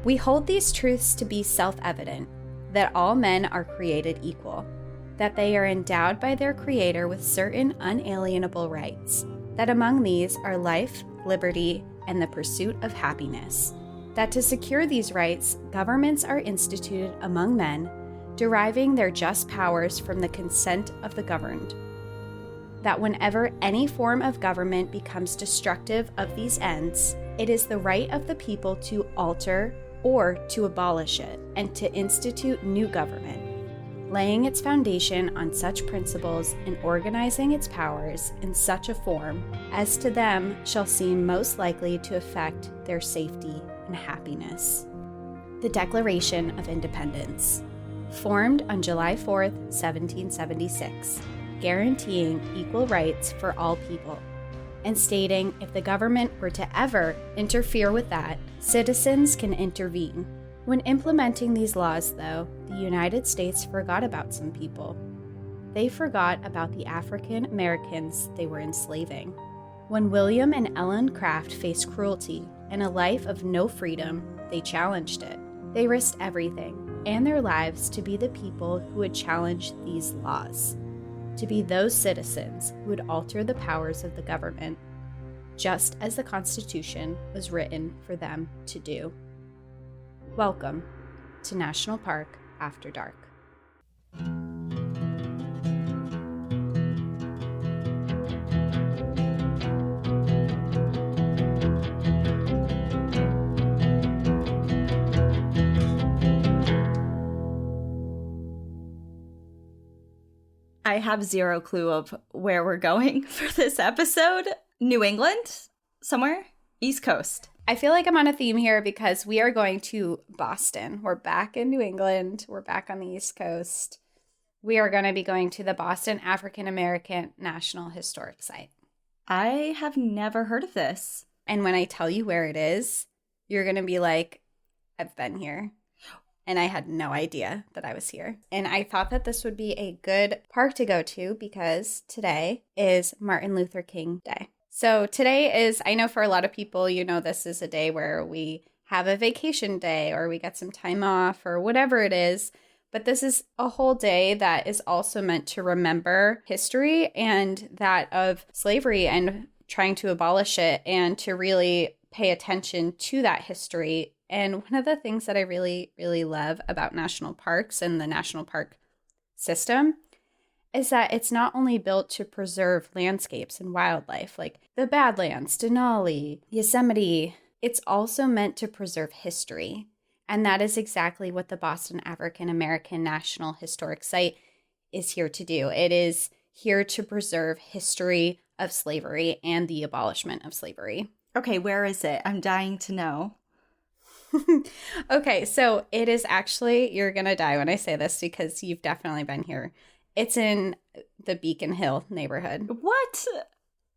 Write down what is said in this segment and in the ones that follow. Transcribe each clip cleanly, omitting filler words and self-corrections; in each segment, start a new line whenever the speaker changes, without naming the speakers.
We hold these truths to be self-evident, that all men are created equal, that they are endowed by their Creator with certain unalienable rights, that among these are life, liberty, and the pursuit of happiness, that to secure these rights, governments are instituted among men, deriving their just powers from the consent of the governed, that whenever any form of government becomes destructive of these ends, it is the right of the people to alter or to abolish it, and to institute new government, laying its foundation on such principles and organizing its powers in such a form as to them shall seem most likely to affect their safety and happiness. The Declaration of Independence, formed on July 4th, 1776, guaranteeing equal rights for all people, and stating if the government were to ever interfere with that, citizens can intervene. When implementing these laws, though, the United States forgot about some people. They forgot about the African Americans they were enslaving. When William and Ellen Craft faced cruelty and a life of no freedom, they challenged it. They risked everything and their lives to be the people who would challenge these laws, to be those citizens who would alter the powers of the government, just as the Constitution was written for them to do. Welcome to National Park After Dark.
I have zero clue of where we're going for this episode. New England? Somewhere? East Coast.
I feel like I'm on a theme here because we are going to Boston. We're back in New England. We're back on the East Coast. We are going to be going to the Boston African American National Historic Site.
I have never heard of this.
And when I tell you where it is, you're going to be like, I've been here. And I had no idea that I was here. And I thought that this would be a good park to go to because today is Martin Luther King Day. So today is, I know for a lot of people, you know, this is a day where we have a vacation day or we get some time off or whatever it is. But this is a whole day that is also meant to remember history and that of slavery and trying to abolish it and to really pay attention to that history. And one of the things that I really, really love about national parks and the national park system is that it's not only built to preserve landscapes and wildlife like the Badlands, Denali, Yosemite, it's also meant to preserve history. And that is exactly what the Boston African American National Historic Site is here to do. It is here to preserve history of slavery and the abolishment of slavery.
Okay, where is it? I'm dying to know.
Okay, so it is actually, you're going to die when I say this because you've definitely been here. It's in the Beacon Hill neighborhood.
What?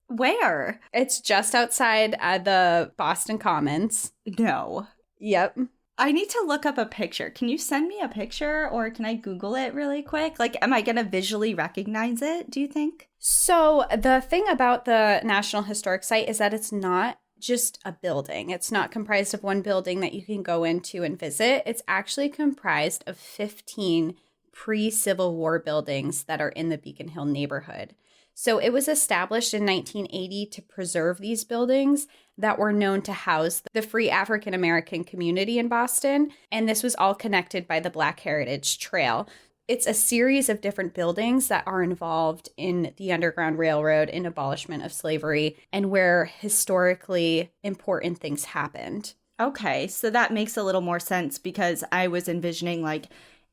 Where?
It's just outside the Boston Commons.
No.
Yep.
I need to look up a picture. Can you send me a picture or can I Google it really quick? Like, am I going to visually recognize it, do you think?
So the thing about the National Historic Site is that it's not just a building. It's not comprised of one building that you can go into and visit. It's actually comprised of 15 pre-Civil War buildings that are in the Beacon Hill neighborhood. So it was established in 1980 to preserve these buildings that were known to house the free African American community in Boston. And this was all connected by the Black Heritage Trail. It's a series of different buildings that are involved in the Underground Railroad and abolishment of slavery and where historically important things happened.
Okay, so that makes a little more sense because I was envisioning like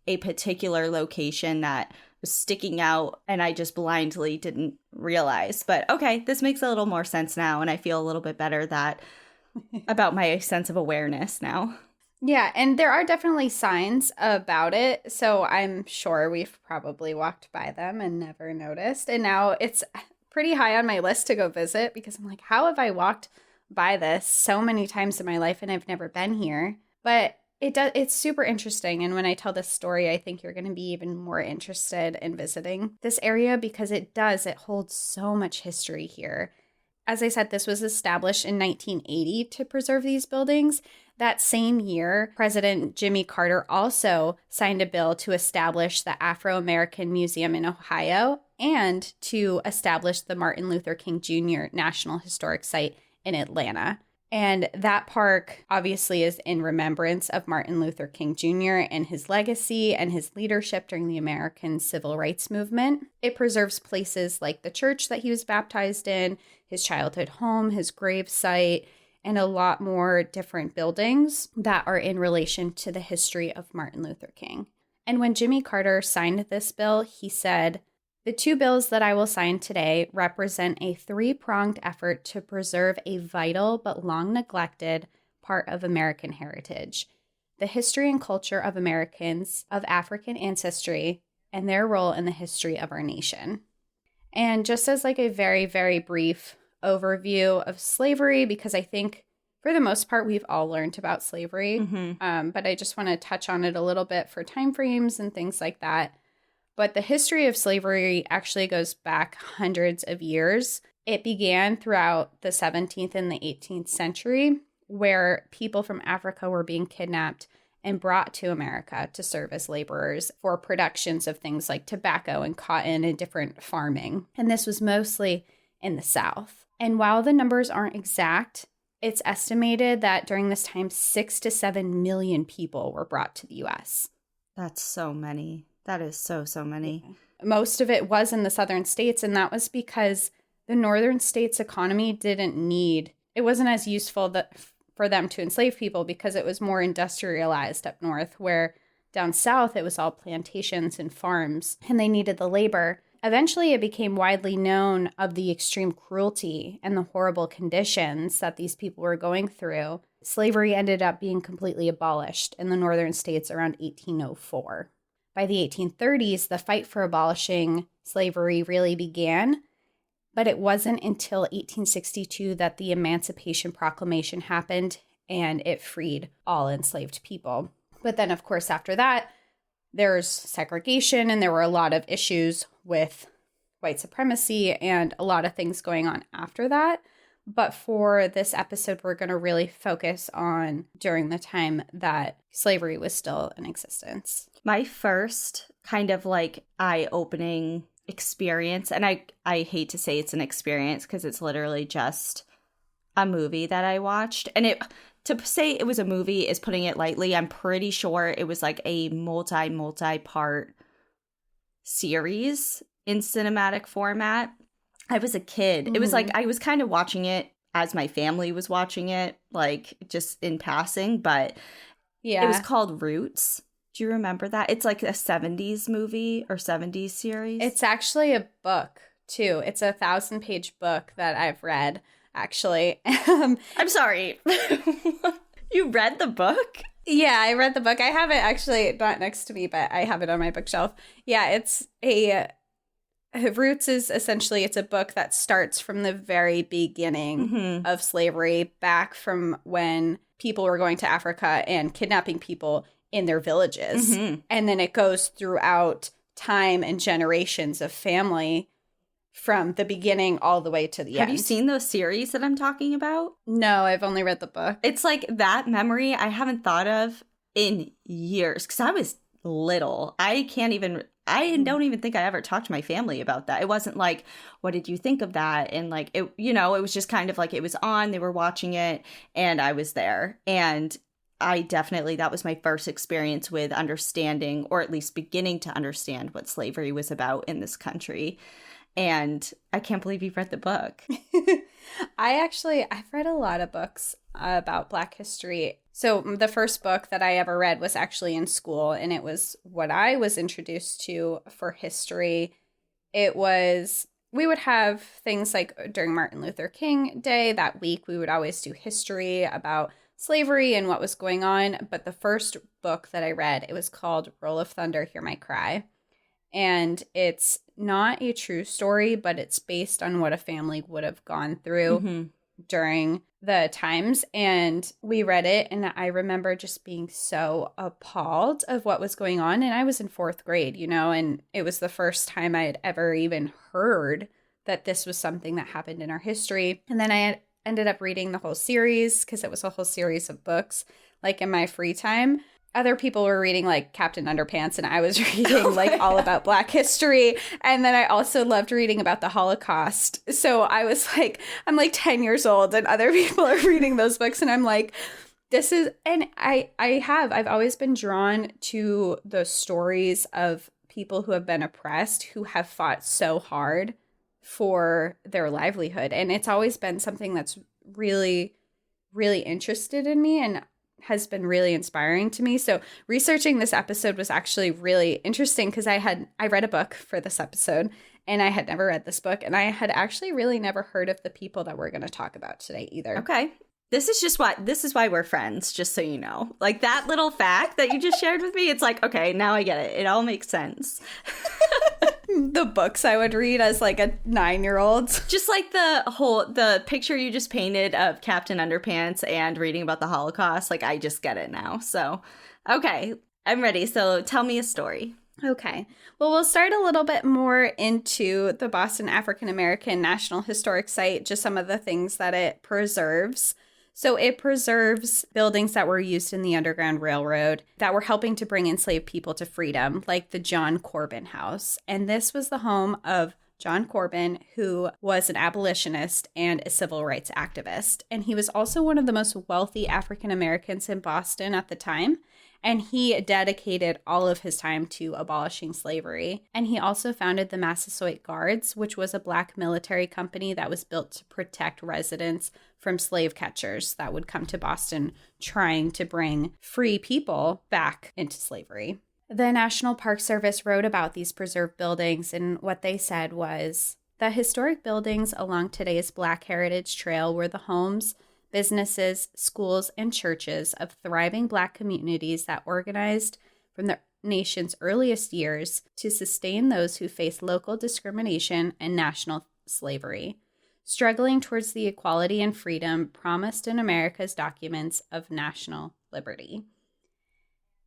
a particular location that was sticking out and I just blindly didn't realize. But okay, this makes a little more sense now and I feel a little bit better about my sense of awareness now.
Yeah, and there are definitely signs about it, so I'm sure we've probably walked by them and never noticed. And now it's pretty high on my list to go visit because I'm like, how have I walked by this so many times in my life and I've never been here? But it's super interesting, and when I tell this story, I think you're going to be even more interested in visiting this area because it holds so much history here. As I said, this was established in 1980 to preserve these buildings. That same year, President Jimmy Carter also signed a bill to establish the Afro-American Museum in Ohio and to establish the Martin Luther King Jr. National Historic Site in Atlanta. And that park obviously is in remembrance of Martin Luther King Jr. and his legacy and his leadership during the American Civil Rights Movement. It preserves places like the church that he was baptized in, his childhood home, his grave site, and a lot more different buildings that are in relation to the history of Martin Luther King. And when Jimmy Carter signed this bill, he said, "The two bills that I will sign today represent a three-pronged effort to preserve a vital but long neglected part of American heritage, the history and culture of Americans of African ancestry and their role in the history of our nation." And just as like a very, very brief overview of slavery, because I think for the most part we've all learned about slavery, but I just want to touch on it a little bit for timeframes and things like that. But the history of slavery actually goes back hundreds of years. It began throughout the 17th and the 18th century, where people from Africa were being kidnapped and brought to America to serve as laborers for productions of things like tobacco and cotton and different farming. And this was mostly in the South. And while the numbers aren't exact, it's estimated that during this time, 6 to 7 million people were brought to the U.S.
That's so many. That is so many.
Most of it was in the southern states, and that was because the northern states' economy it wasn't as useful for them to enslave people because it was more industrialized up north, where down south it was all plantations and farms, and they needed the labor. Eventually, it became widely known of the extreme cruelty and the horrible conditions that these people were going through. Slavery ended up being completely abolished in the northern states around 1804. By the 1830s, the fight for abolishing slavery really began, but it wasn't until 1862 that the Emancipation Proclamation happened and it freed all enslaved people. But then, of course, after that, there's segregation and there were a lot of issues with white supremacy and a lot of things going on after that. But for this episode, we're going to really focus on during the time that slavery was still in existence.
My first kind of like eye-opening experience, and I hate to say it's an experience because it's literally just a movie that I watched. And to say it was a movie is putting it lightly. I'm pretty sure it was like a multi-part series in cinematic format. I was a kid. It was like I was kind of watching it as my family was watching it, like just in passing. But yeah, it was called Roots. Do you remember that? It's like a 70s movie or 70s series.
It's actually a book, too. It's a 1,000-page book that I've read, actually.
I'm sorry. You read the book?
Yeah, I read the book. I have it actually not next to me, but I have it on my bookshelf. Yeah, it's Roots is essentially, it's a book that starts from the very beginning of slavery, back from when people were going to Africa and kidnapping people in their villages. And then it goes throughout time and generations of family from the beginning all the way to the end.
Have you seen those series that I'm talking about?
No, I've only read the book.
It's like that memory I haven't thought of in years because I was little. I don't even think I ever talked to my family about that. It wasn't like, what did you think of that? And like, it was just kind of like it was on, they were watching it, and I was there. And that was my first experience with understanding, or at least beginning to understand what slavery was about in this country. And I can't believe you've read the book.
I've read a lot of books about Black history. So the first book that I ever read was actually in school, and it was what I was introduced to for history. We would have things like during Martin Luther King Day that week, we would always do history about slavery and what was going on. But the first book that I read, it was called Roll of Thunder, Hear My Cry. And it's not a true story, but it's based on what a family would have gone through during the times. And we read it, and I remember just being so appalled of what was going on. And I was in fourth grade, and it was the first time I had ever even heard that this was something that happened in our history. And then I ended up reading the whole series because it was a whole series of books, like in my free time. Other people were reading like Captain Underpants, and I was reading like all about Black history. And then I also loved reading about the Holocaust. So I was like, I'm like 10 years old and other people are reading those books. And I'm like, I've always been drawn to the stories of people who have been oppressed, who have fought so hard for their livelihood. And it's always been something that's really, really interested in me and has been really inspiring to me. So researching this episode was actually really interesting because I read a book for this episode and I had never read this book, and I had actually really never heard of the people that we're going to talk about today either.
Okay. This is why we're friends, just so you know. Like that little fact that you just shared with me, it's like, okay, now I get it. It all makes sense.
The books I would read as like a 9-year-old.
Just like the picture you just painted of Captain Underpants and reading about the Holocaust, like I just get it now. So, okay, I'm ready. So tell me a story.
Okay. Well, we'll start a little bit more into the Boston African American National Historic Site, just some of the things that it preserves. So it preserves buildings that were used in the Underground Railroad that were helping to bring enslaved people to freedom, like the John Corbin House. And this was the home of John Corbin, who was an abolitionist and a civil rights activist. And he was also one of the most wealthy African Americans in Boston at the time. And he dedicated all of his time to abolishing slavery. And he also founded the Massasoit Guards, which was a Black military company that was built to protect residents from slave catchers that would come to Boston trying to bring free people back into slavery. The National Park Service wrote about these preserved buildings, and what they said was that historic buildings along today's Black Heritage Trail were the homes, businesses, schools, and churches of thriving Black communities that organized from the nation's earliest years to sustain those who faced local discrimination and national slavery, struggling towards the equality and freedom promised in America's documents of national liberty.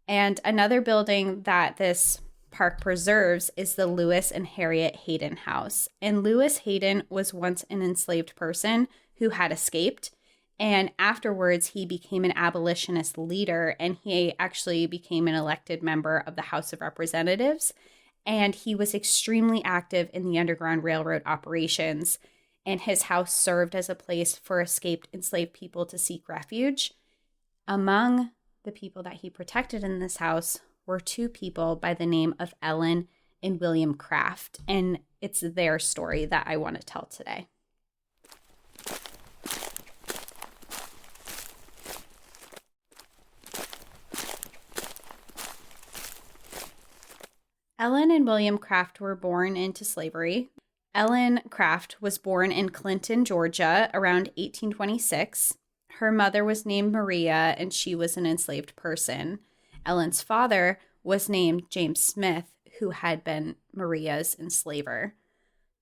And another building that this park preserves is the Lewis and Harriet Hayden House. And Lewis Hayden was once an enslaved person who had escaped. And afterwards, he became an abolitionist leader, and he actually became an elected member of the House of Representatives. And he was extremely active in the Underground Railroad operations. And his house served as a place for escaped enslaved people to seek refuge. Among the people that he protected in this house were two people by the name of Ellen and William Craft. And it's their story that I want to tell today. Ellen and William Craft were born into slavery. Ellen Craft was born in Clinton, Georgia, around 1826. Her mother was named Maria, and she was an enslaved person. Ellen's father was named James Smith, who had been Maria's enslaver.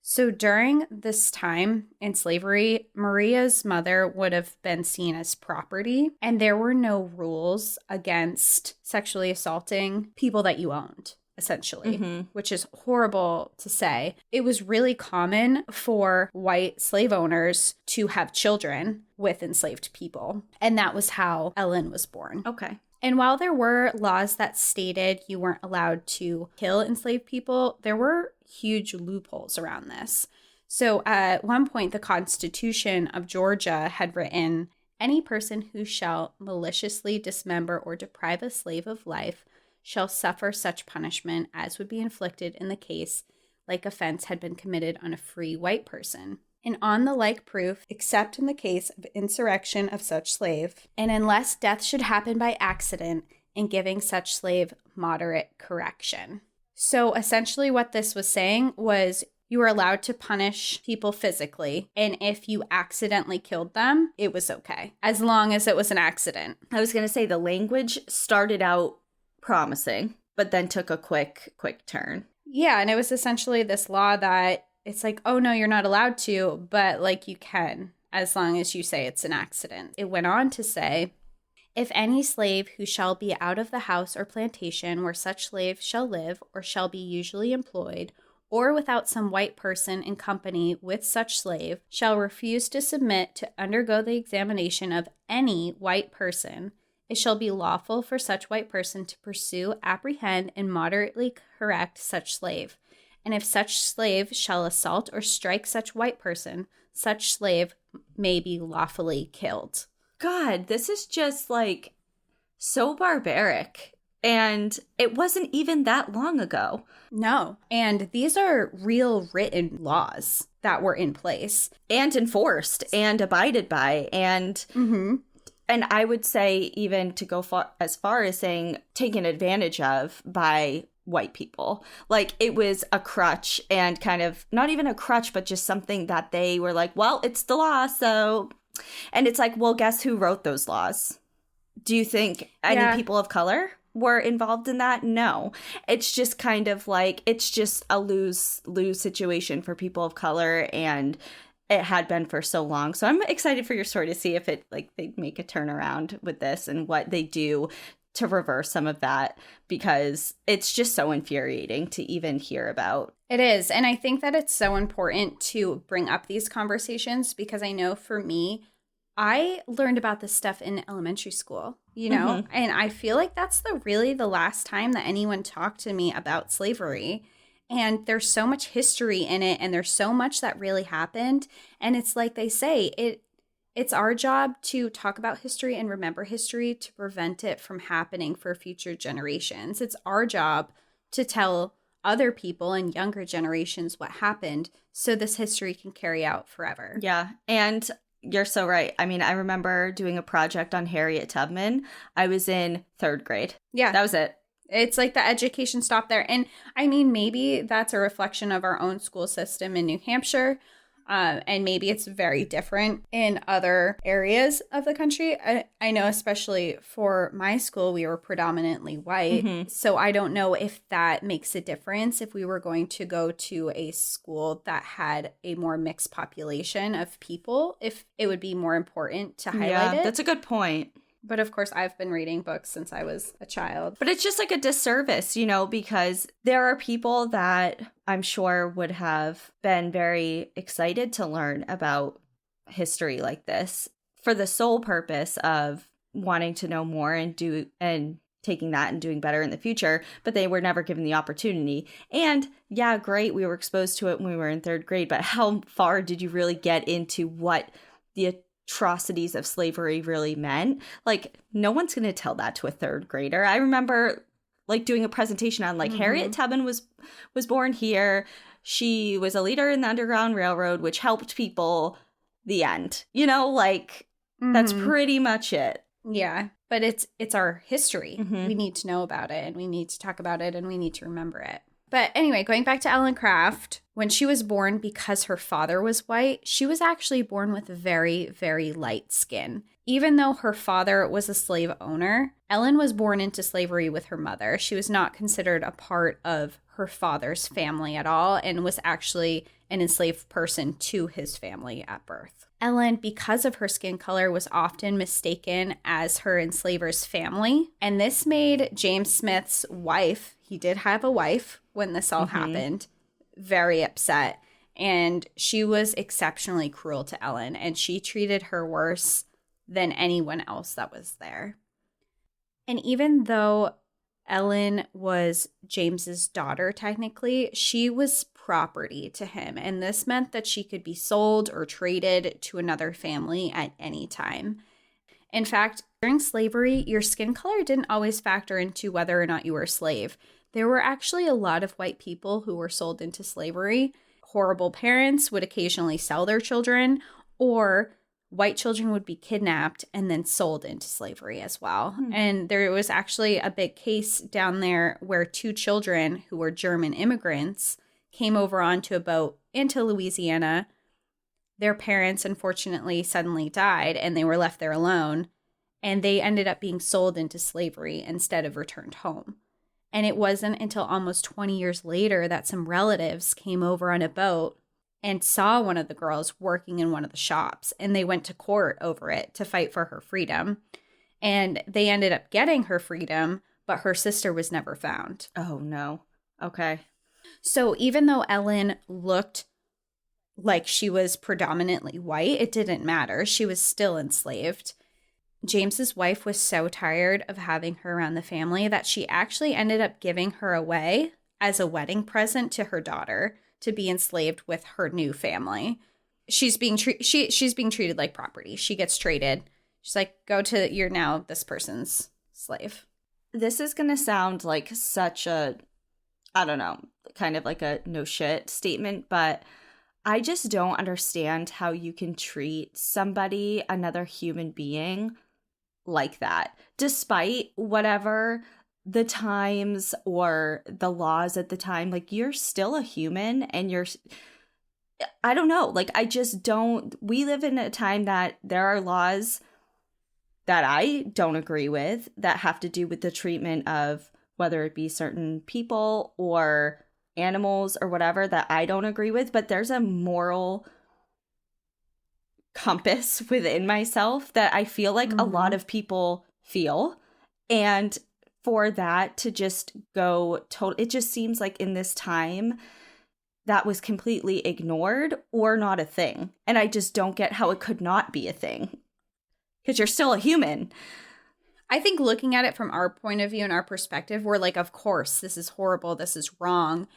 So during this time in slavery, Maria's mother would have been seen as property, and there were no rules against sexually assaulting people that you owned, essentially, which is horrible to say. It was really common for white slave owners to have children with enslaved people, and that was how Ellen was born.
Okay.
And while there were laws that stated you weren't allowed to kill enslaved people, there were huge loopholes around this. So at one point, the Constitution of Georgia had written, "Any person who shall maliciously dismember or deprive a slave of life shall suffer such punishment as would be inflicted in the case like offense had been committed on a free white person. And on the like proof, except in the case of insurrection of such slave, and unless death should happen by accident, in giving such slave moderate correction." So essentially what this was saying was you were allowed to punish people physically, and if you accidentally killed them, it was okay, as long as it was an accident.
I was going to say the language started out promising, but then took a quick turn.
Yeah, and it was essentially this law that it's like, oh no, you're not allowed to, but like you can, as long as you say it's an accident. It went on to say, "If any slave who shall be out of the house or plantation where such slave shall live or shall be usually employed, or without some white person in company with such slave, shall refuse to submit to undergo the examination of any white person, it shall be lawful for such white person to pursue, apprehend, and moderately correct such slave. And if such slave shall assault or strike such white person, such slave may be lawfully killed.
God, this is just like so barbaric. And it wasn't even that long ago.
No. And these are real written laws that were in place.
And enforced and abided by. And and I would say even to go as far as saying taken advantage of by white people. Like it was a crutch and kind of not even a crutch, but just something that they were like, well, it's the law. So, and it's like, well, guess who wrote those laws? Do you think any people of color were involved in that? No. It's just kind of like, it's just a lose situation for people of color, and it had been for so long. So I'm excited for your story to see if it, like, they make a turnaround with this and what they do to reverse some of that, because it's just so infuriating to even hear about.
It is. And I think that it's so important to bring up these conversations, because I know for me, I learned about this stuff in elementary school, you know, and I feel like that's really the last time that anyone talked to me about slavery. And there's so much history in it, and there's so much that really happened. And it's like they say, it's our job to talk about history and remember history to prevent it from happening for future generations. It's our job to tell other people and younger generations what happened so this history can carry out forever.
Yeah. And you're so right. I mean, I remember doing a project on Harriet Tubman. I was in 3rd grade.
Yeah.
That was it.
It's like the education stopped there. And I mean, maybe that's a reflection of our own school system in New Hampshire. And maybe it's very different in other areas of the country. I know, especially for my school, we were predominantly white. So I don't know if that makes a difference if we were going to go to a school that had a more mixed population of people, if it would be more important to highlight it.
That's a good point.
But of course, I've been reading books since I was a child.
But it's just like a disservice, you know, because there are people that I'm sure would have been very excited to learn about history like this for the sole purpose of wanting to know more and taking that and doing better in the future, but they were never given the opportunity. And yeah, great, we were exposed to it when we were in 3rd grade, but how far did you really get into what the atrocities of slavery really meant? Like, no one's going to tell that to a 3rd grader. I remember like doing a presentation on like Harriet Tubman was born here. She was a leader in the Underground Railroad, which helped people. The end. You know, like that's pretty much it.
Yeah, but it's our history. We need to know about it, and we need to talk about it, and we need to remember it. But anyway, going back to Ellen Craft, when she was born, because her father was white, she was actually born with very, very light skin. Even though her father was a slave owner, Ellen was born into slavery with her mother. She was not considered a part of her father's family at all, and was actually an enslaved person to his family at birth. Ellen, because of her skin color, was often mistaken as her enslaver's family. And this made James Smith's wife, he did have a wife when this all happened, very upset. And she was exceptionally cruel to Ellen, and she treated her worse than anyone else that was there. And even though Ellen was James's daughter, technically, she was property to him, and this meant that she could be sold or traded to another family at any time. In fact, during slavery, your skin color didn't always factor into whether or not you were a slave. There were actually a lot of white people who were sold into slavery. Horrible parents would occasionally sell their children, or white children would be kidnapped and then sold into slavery as well. And there was actually a big case down there where 2 children who were German immigrants came over onto a boat into Louisiana. Their parents, unfortunately, suddenly died, and they were left there alone. And they ended up being sold into slavery instead of returned home. And it wasn't until almost 20 years later that some relatives came over on a boat and saw one of the girls working in one of the shops. And they went to court over it to fight for her freedom. And they ended up getting her freedom, but her sister was never found.
Oh, no. Okay.
So even though Ellen looked like she was predominantly white, it didn't matter. She was still enslaved. James's wife was so tired of having her around the family that she actually ended up giving her away as a wedding present to her daughter to be enslaved with her new family. She's being treated like property. She gets traded. She's like, you're now this person's slave.
This is going to sound like such a, I don't know, kind of like a no shit statement, but I just don't understand how you can treat somebody, another human being, like that, despite whatever the times or the laws at the time. Like, you're still a human, and I don't know, like, I just don't, we live in a time that there are laws that I don't agree with that have to do with the treatment of whether it be certain people or animals or whatever that I don't agree with, but there's a moral compass within myself that I feel like a lot of people feel, and for that to just go total, it just seems like in this time that was completely ignored or not a thing, and I just don't get how it could not be a thing, because you're still a human.
I think looking at it from our point of view and our perspective, we're like, of course, this is horrible, this is wrong.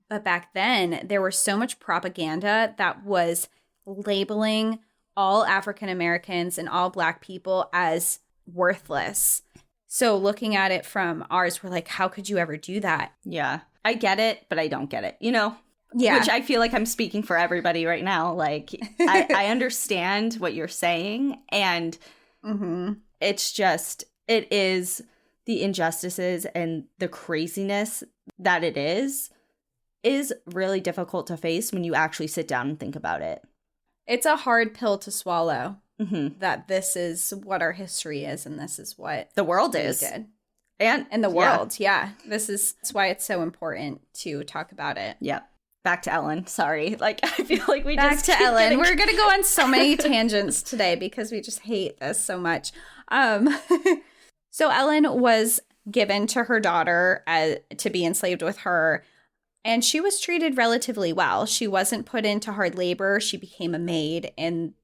But back then, there was so much propaganda that was labeling all African Americans and all Black people as worthless. So looking at it from ours, we're like, how could you ever do that?
Yeah, I get it, but I don't get it, you know?
Yeah.
Which I feel like I'm speaking for everybody right now. Like, I understand what you're saying, and it's just, it is the injustices and the craziness that it is really difficult to face when you actually sit down and think about it.
It's a hard pill to swallow, that this is what our history is, and this is what
the world is. And
the world, yeah. That's why it's so important to talk about it.
Yeah. Back to Ellen. Sorry. Like, I feel like
Back to Ellen. We're going to go on so many tangents today because we just hate this so much. So Ellen was given to her daughter to be enslaved with her, and she was treated relatively well. She wasn't put into hard labor. She became a maid in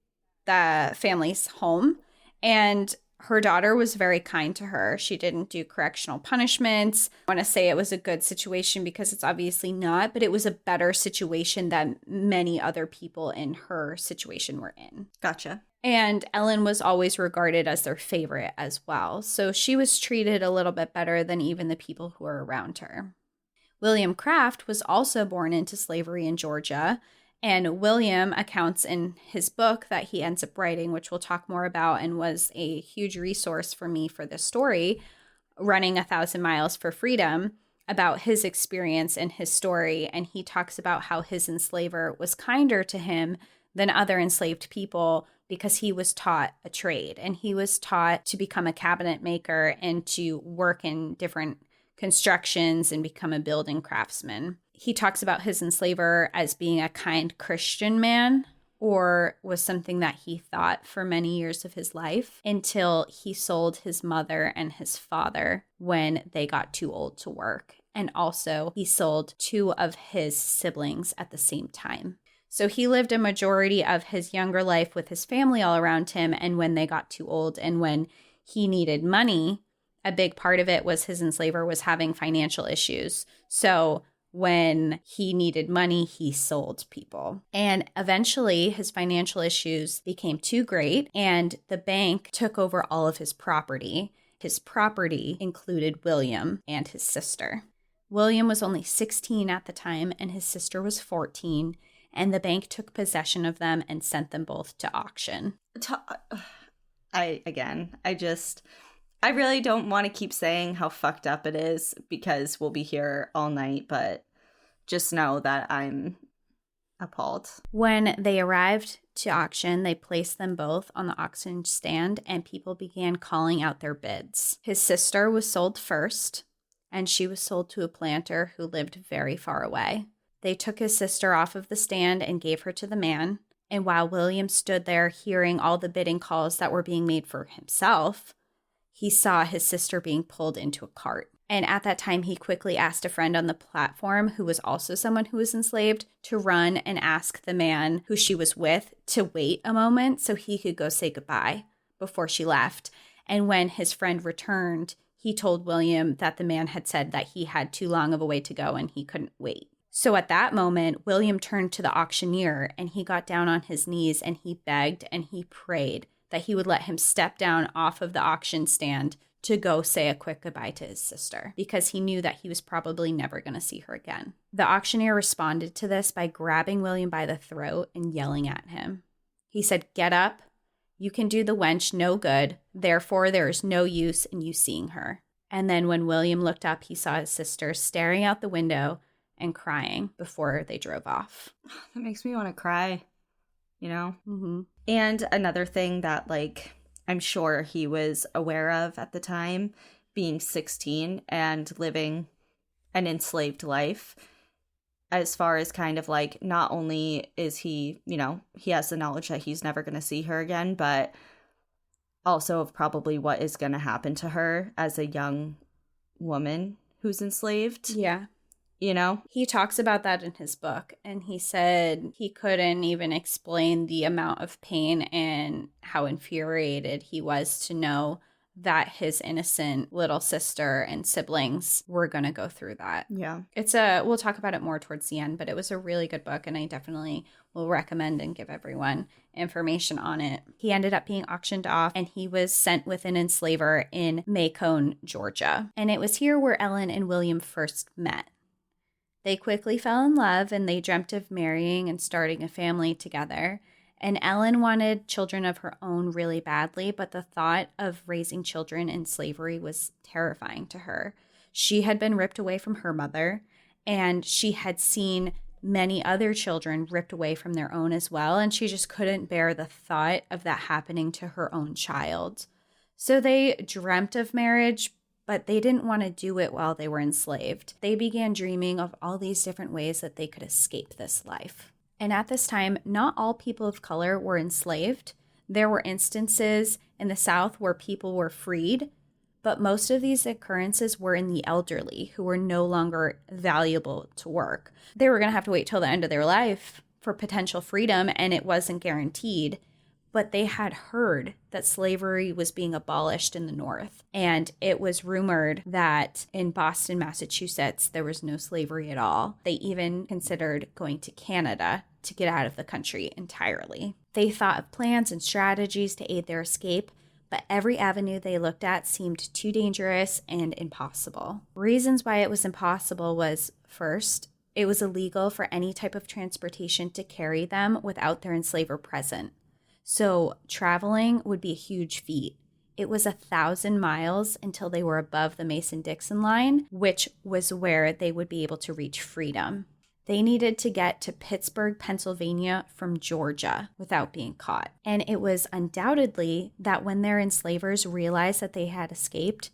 the family's home, and her daughter was very kind to her. She didn't do correctional punishments. I want to say it was a good situation because it's obviously not, but it was a better situation than many other people in her situation were in.
Gotcha.
And Ellen was always regarded as their favorite as well. So she was treated a little bit better than even the people who were around her. William Craft was also born into slavery in Georgia. And William accounts in his book that he ends up writing, which we'll talk more about, and was a huge resource for me for this story, Running 1,000 Miles for Freedom, about his experience and his story. And he talks about how his enslaver was kinder to him than other enslaved people because he was taught a trade, and he was taught to become a cabinet maker and to work in different constructions and become a building craftsman. He talks about his enslaver as being a kind Christian man, or was something that he thought for many years of his life, until he sold his mother and his father when they got too old to work. And also he sold 2 of his siblings at the same time. So he lived a majority of his younger life with his family all around him, and when they got too old and when he needed money, a big part of it was his enslaver was having financial issues. So when he needed money, he sold people. And eventually his financial issues became too great, and the bank took over all of his property. His property included William and his sister. William was only 16 at the time, and his sister was 14, and the bank took possession of them and sent them both to auction.
I really don't want to keep saying how fucked up it is because we'll be here all night, but just know that I'm appalled.
When they arrived to auction, they placed them both on the auction stand, and people began calling out their bids. His sister was sold first, and she was sold to a planter who lived very far away. They took his sister off of the stand and gave her to the man, and while William stood there hearing all the bidding calls that were being made for himself, he saw his sister being pulled into a cart. And at that time, he quickly asked a friend on the platform, who was also someone who was enslaved, to run and ask the man who she was with to wait a moment so he could go say goodbye before she left. And when his friend returned, he told William that the man had said that he had too long of a way to go and he couldn't wait. So at that moment, William turned to the auctioneer and he got down on his knees and he begged and he prayed that he would let him step down off of the auction stand to go say a quick goodbye to his sister, because he knew that he was probably never going to see her again. The auctioneer responded to this by grabbing William by the throat and yelling at him. He said, "Get up. You can do the wench no good. Therefore, there is no use in you seeing her." And then when William looked up, he saw his sister staring out the window and crying before they drove off.
That makes me want to cry, you know?
Mm-hmm.
And another thing that, like, I'm sure he was aware of at the time, being 16 and living an enslaved life, as far as kind of like, not only is he, you know, he has the knowledge that he's never going to see her again, but also of probably what is going to happen to her as a young woman who's enslaved.
Yeah.
You know?
He talks about that in his book, and he said he couldn't even explain the amount of pain and how infuriated he was to know that his innocent little sister and siblings were going to go through that.
Yeah.
We'll talk about it more towards the end, but it was a really good book, and I definitely will recommend and give everyone information on it. He ended up being auctioned off, and he was sent with an enslaver in Macon, Georgia. And it was here where Ellen and William first met. They quickly fell in love and they dreamt of marrying and starting a family together. And Ellen wanted children of her own really badly, but the thought of raising children in slavery was terrifying to her. She had been ripped away from her mother, and she had seen many other children ripped away from their own as well, and she just couldn't bear the thought of that happening to her own child. So they dreamt of marriage, but they didn't want to do it while they were enslaved. They began dreaming of all these different ways that they could escape this life. And at this time, not all people of color were enslaved. There were instances in the South where people were freed, but most of these occurrences were in the elderly who were no longer valuable to work. They were going to have to wait till the end of their life for potential freedom, and it wasn't guaranteed. But they had heard that slavery was being abolished in the North. And it was rumored that in Boston, Massachusetts, there was no slavery at all. They even considered going to Canada to get out of the country entirely. They thought of plans and strategies to aid their escape, but every avenue they looked at seemed too dangerous and impossible. Reasons why it was impossible was, first, it was illegal for any type of transportation to carry them without their enslaver present. So traveling would be a huge feat. It was 1,000 miles until they were above the Mason-Dixon line, which was where they would be able to reach freedom. They needed to get to Pittsburgh, Pennsylvania from Georgia without being caught. And it was undoubtedly that when their enslavers realized that they had escaped,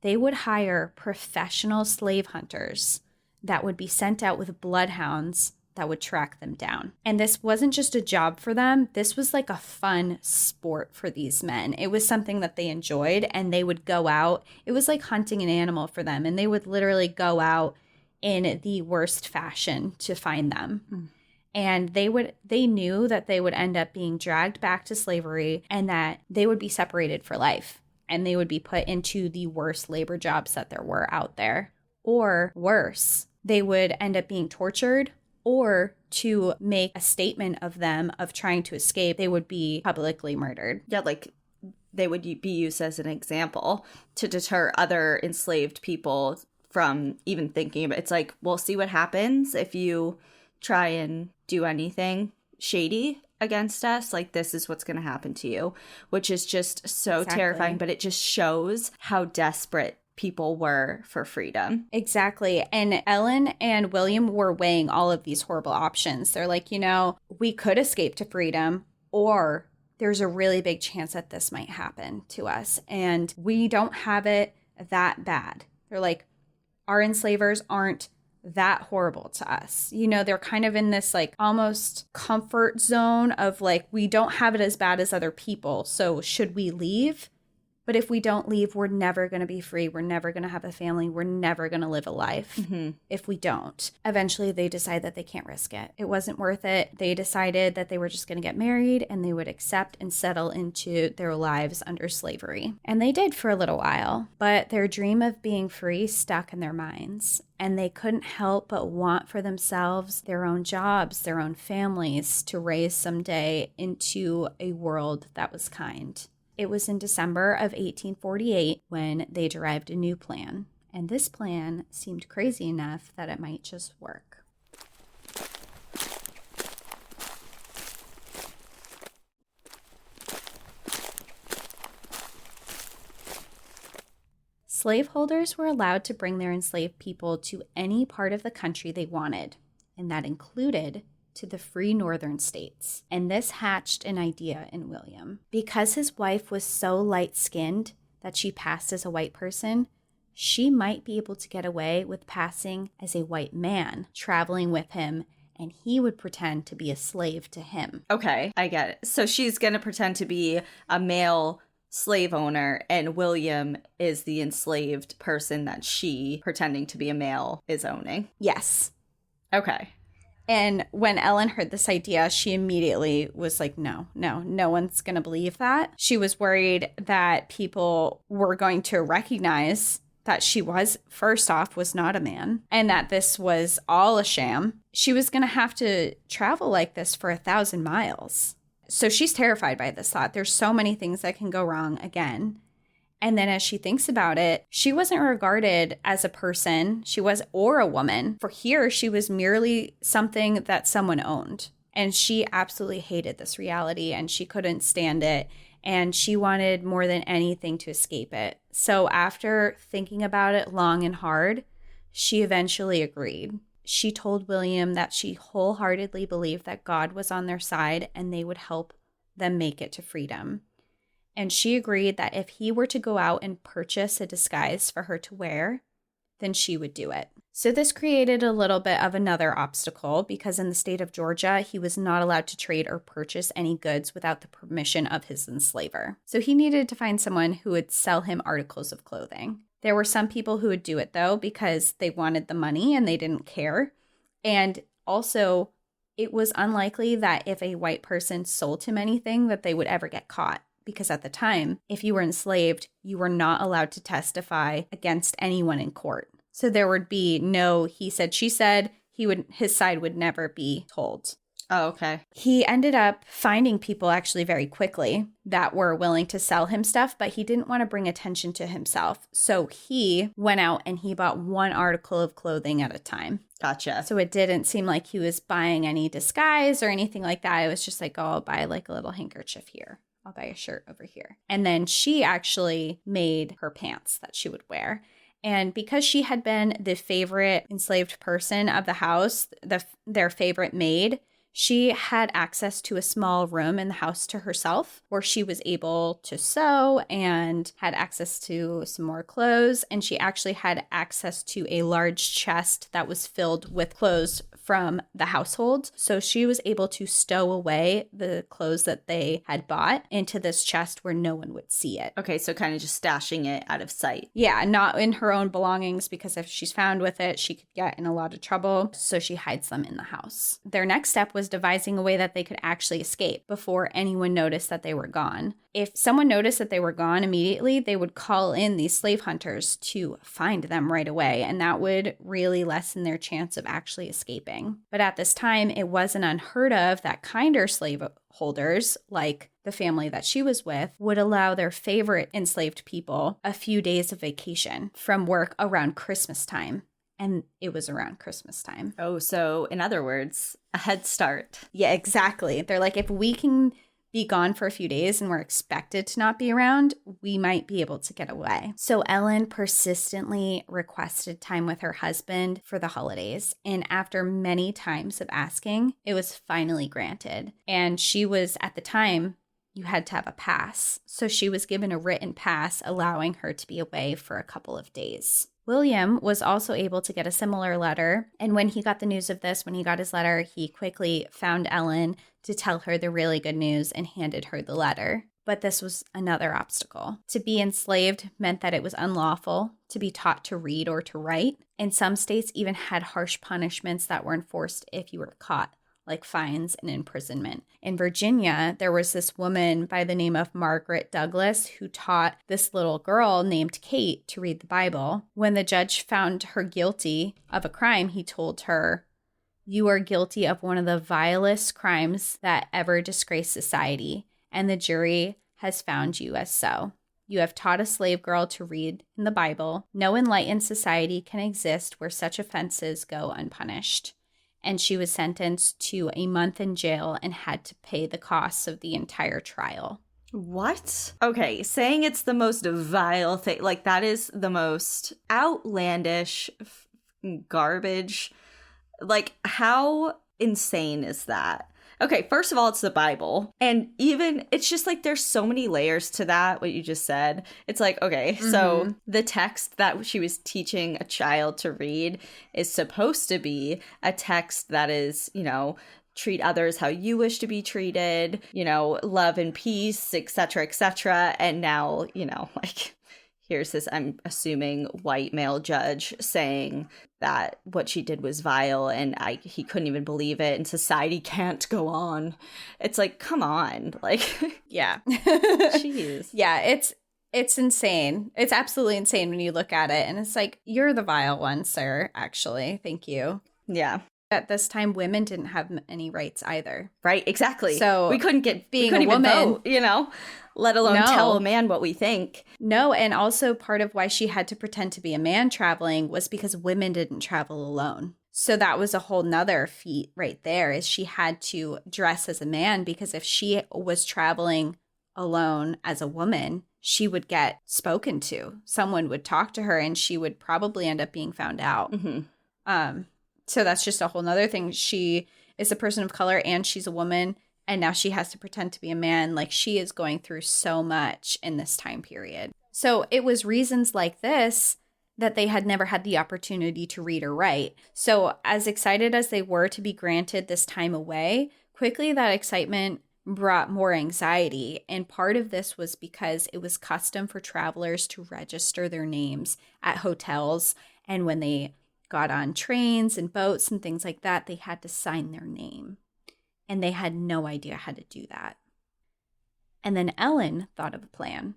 they would hire professional slave hunters that would be sent out with bloodhounds that would track them down. And this wasn't just a job for them. This was like a fun sport for these men. It was something that they enjoyed, and they would go out. It was like hunting an animal for them, and they would literally go out in the worst fashion to find them. And they knew that they would end up being dragged back to slavery and that they would be separated for life, and they would be put into the worst labor jobs that there were out there. Or worse, they would end up being tortured, or to make a statement of them of trying to escape, they would be publicly murdered.
Yeah, like they would be used as an example to deter other enslaved people from even thinking about it. It's like, we'll see what happens if you try and do anything shady against us. Like, this is what's going to happen to you, which is just so terrifying, but it just shows how desperate people were for freedom.
Exactly. And Ellen and William were weighing all of these horrible options. They're like, we could escape to freedom, or there's a really big chance that this might happen to us, and we don't have it that bad. They're like, our enslavers aren't that horrible to us. They're kind of in this like almost comfort zone of like, we don't have it as bad as other people, so should we leave? But if we don't leave, we're never going to be free. We're never going to have a family. We're never going to live a life if we don't. Eventually, they decide that they can't risk it. It wasn't worth it. They decided that they were just going to get married and they would accept and settle into their lives under slavery. And they did for a little while, but their dream of being free stuck in their minds. And they couldn't help but want for themselves their own jobs, their own families to raise someday into a world that was kind. It was in December of 1848 when they derived a new plan. And this plan seemed crazy enough that it might just work. Slaveholders were allowed to bring their enslaved people to any part of the country they wanted, and that included to the free northern states. And this hatched an idea in William. Because his wife was so light-skinned that she passed as a white person, she might be able to get away with passing as a white man, traveling with him, and he would pretend to be a slave to him.
Okay, I get it. So she's going to pretend to be a male slave owner, and William is the enslaved person that she, pretending to be a male, is owning.
Yes.
Okay.
And when Ellen heard this idea, she immediately was like, no one's going to believe that. She was worried that people were going to recognize that she was, first off, was not a man, and that this was all a sham. She was going to have to travel like this for 1,000 miles. So she's terrified by this thought. There's so many things that can go wrong again. And then as she thinks about it, she wasn't regarded as a person, or a woman. For here, she was merely something that someone owned. And she absolutely hated this reality and she couldn't stand it. And she wanted more than anything to escape it. So after thinking about it long and hard, she eventually agreed. She told William that she wholeheartedly believed that God was on their side and they would help them make it to freedom. And she agreed that if he were to go out and purchase a disguise for her to wear, then she would do it. So this created a little bit of another obstacle because in the state of Georgia, he was not allowed to trade or purchase any goods without the permission of his enslaver. So he needed to find someone who would sell him articles of clothing. There were some people who would do it, though, because they wanted the money and they didn't care. And also, it was unlikely that if a white person sold him anything that they would ever get caught. Because at the time, if you were enslaved, you were not allowed to testify against anyone in court. So there would be no he said, she said, his side would never be told.
Oh, okay.
He ended up finding people actually very quickly that were willing to sell him stuff, but he didn't want to bring attention to himself. So he went out and he bought one article of clothing at a time.
Gotcha.
So it didn't seem like he was buying any disguise or anything like that. It was just like, oh, I'll buy like a little handkerchief here. I'll buy a shirt over here. And then she actually made her pants that she would wear. And because she had been the favorite enslaved person of the house, their favorite maid, she had access to a small room in the house to herself where she was able to sew and had access to some more clothes. And she actually had access to a large chest that was filled with clothes from the household. So she was able to stow away the clothes that they had bought into this chest where no one would see it.
Okay, so kind of just stashing it out of sight.
Yeah, not in her own belongings because if she's found with it, she could get in a lot of trouble. So she hides them in the house. Their next step was devising a way that they could actually escape before anyone noticed that they were gone. If someone noticed that they were gone immediately, they would call in these slave hunters to find them right away, and that would really lessen their chance of actually escaping. But at this time, it wasn't unheard of that kinder slave holders, like the family that she was with, would allow their favorite enslaved people a few days of vacation from work around Christmas time. And it was around Christmas time.
Oh, so in other words, a head start.
Yeah, exactly. They're like, if we can be gone for a few days and we're expected to not be around, we might be able to get away. So Ellen persistently requested time with her husband for the holidays. And after many times of asking, it was finally granted. And she was, at the time, you had to have a pass. So she was given a written pass allowing her to be away for a couple of days. William was also able to get a similar letter, and when he got the news of this, when he got his letter, he quickly found Ellen to tell her the really good news and handed her the letter. But this was another obstacle. To be enslaved meant that it was unlawful to be taught to read or to write, and some states even had harsh punishments that were enforced if you were caught, like fines and imprisonment. In Virginia, there was this woman by the name of Margaret Douglas who taught this little girl named Kate to read the Bible. When the judge found her guilty of a crime, he told her, "You are guilty of one of the vilest crimes that ever disgraced society, and the jury has found you as so. You have taught a slave girl to read in the Bible. No enlightened society can exist where such offenses go unpunished." And she was sentenced to a month in jail and had to pay the costs of the entire trial.
What? Okay, saying it's the most vile thing, like that is the most outlandish garbage. Like, how insane is that? Okay, first of all, it's the Bible. And even, it's just like there's so many layers to that, what you just said. It's like, okay, so the text that she was teaching a child to read is supposed to be a text that is, you know, treat others how you wish to be treated, you know, love and peace, etc., etc. And now, you know, like, here's this, I'm assuming, white male judge saying that what she did was vile and he couldn't even believe it and society can't go on. It's like, come on. Like,
yeah.
Jeez.
Yeah, it's insane. It's absolutely insane when you look at it. And it's like, you're the vile one, sir, actually. Thank you.
Yeah.
At this time, women didn't have any rights either.
Right, exactly.
So
we couldn't
a woman,
vote, you know, let alone tell a man what we think.
No, and also part of why she had to pretend to be a man traveling was because women didn't travel alone. So that was a whole nother feat right there, is she had to dress as a man, because if she was traveling alone as a woman, she would get spoken to. Someone would talk to her and she would probably end up being found out. So that's just a whole nother thing. She is a person of color and she's a woman, and now she has to pretend to be a man. Like, she is going through so much in this time period. So it was reasons like this that they had never had the opportunity to read or write. So as excited as they were to be granted this time away, quickly that excitement brought more anxiety. And part of this was because it was custom for travelers to register their names at hotels. And when they got on trains and boats and things like that, they had to sign their name. And they had no idea how to do that. And then Ellen thought of a plan.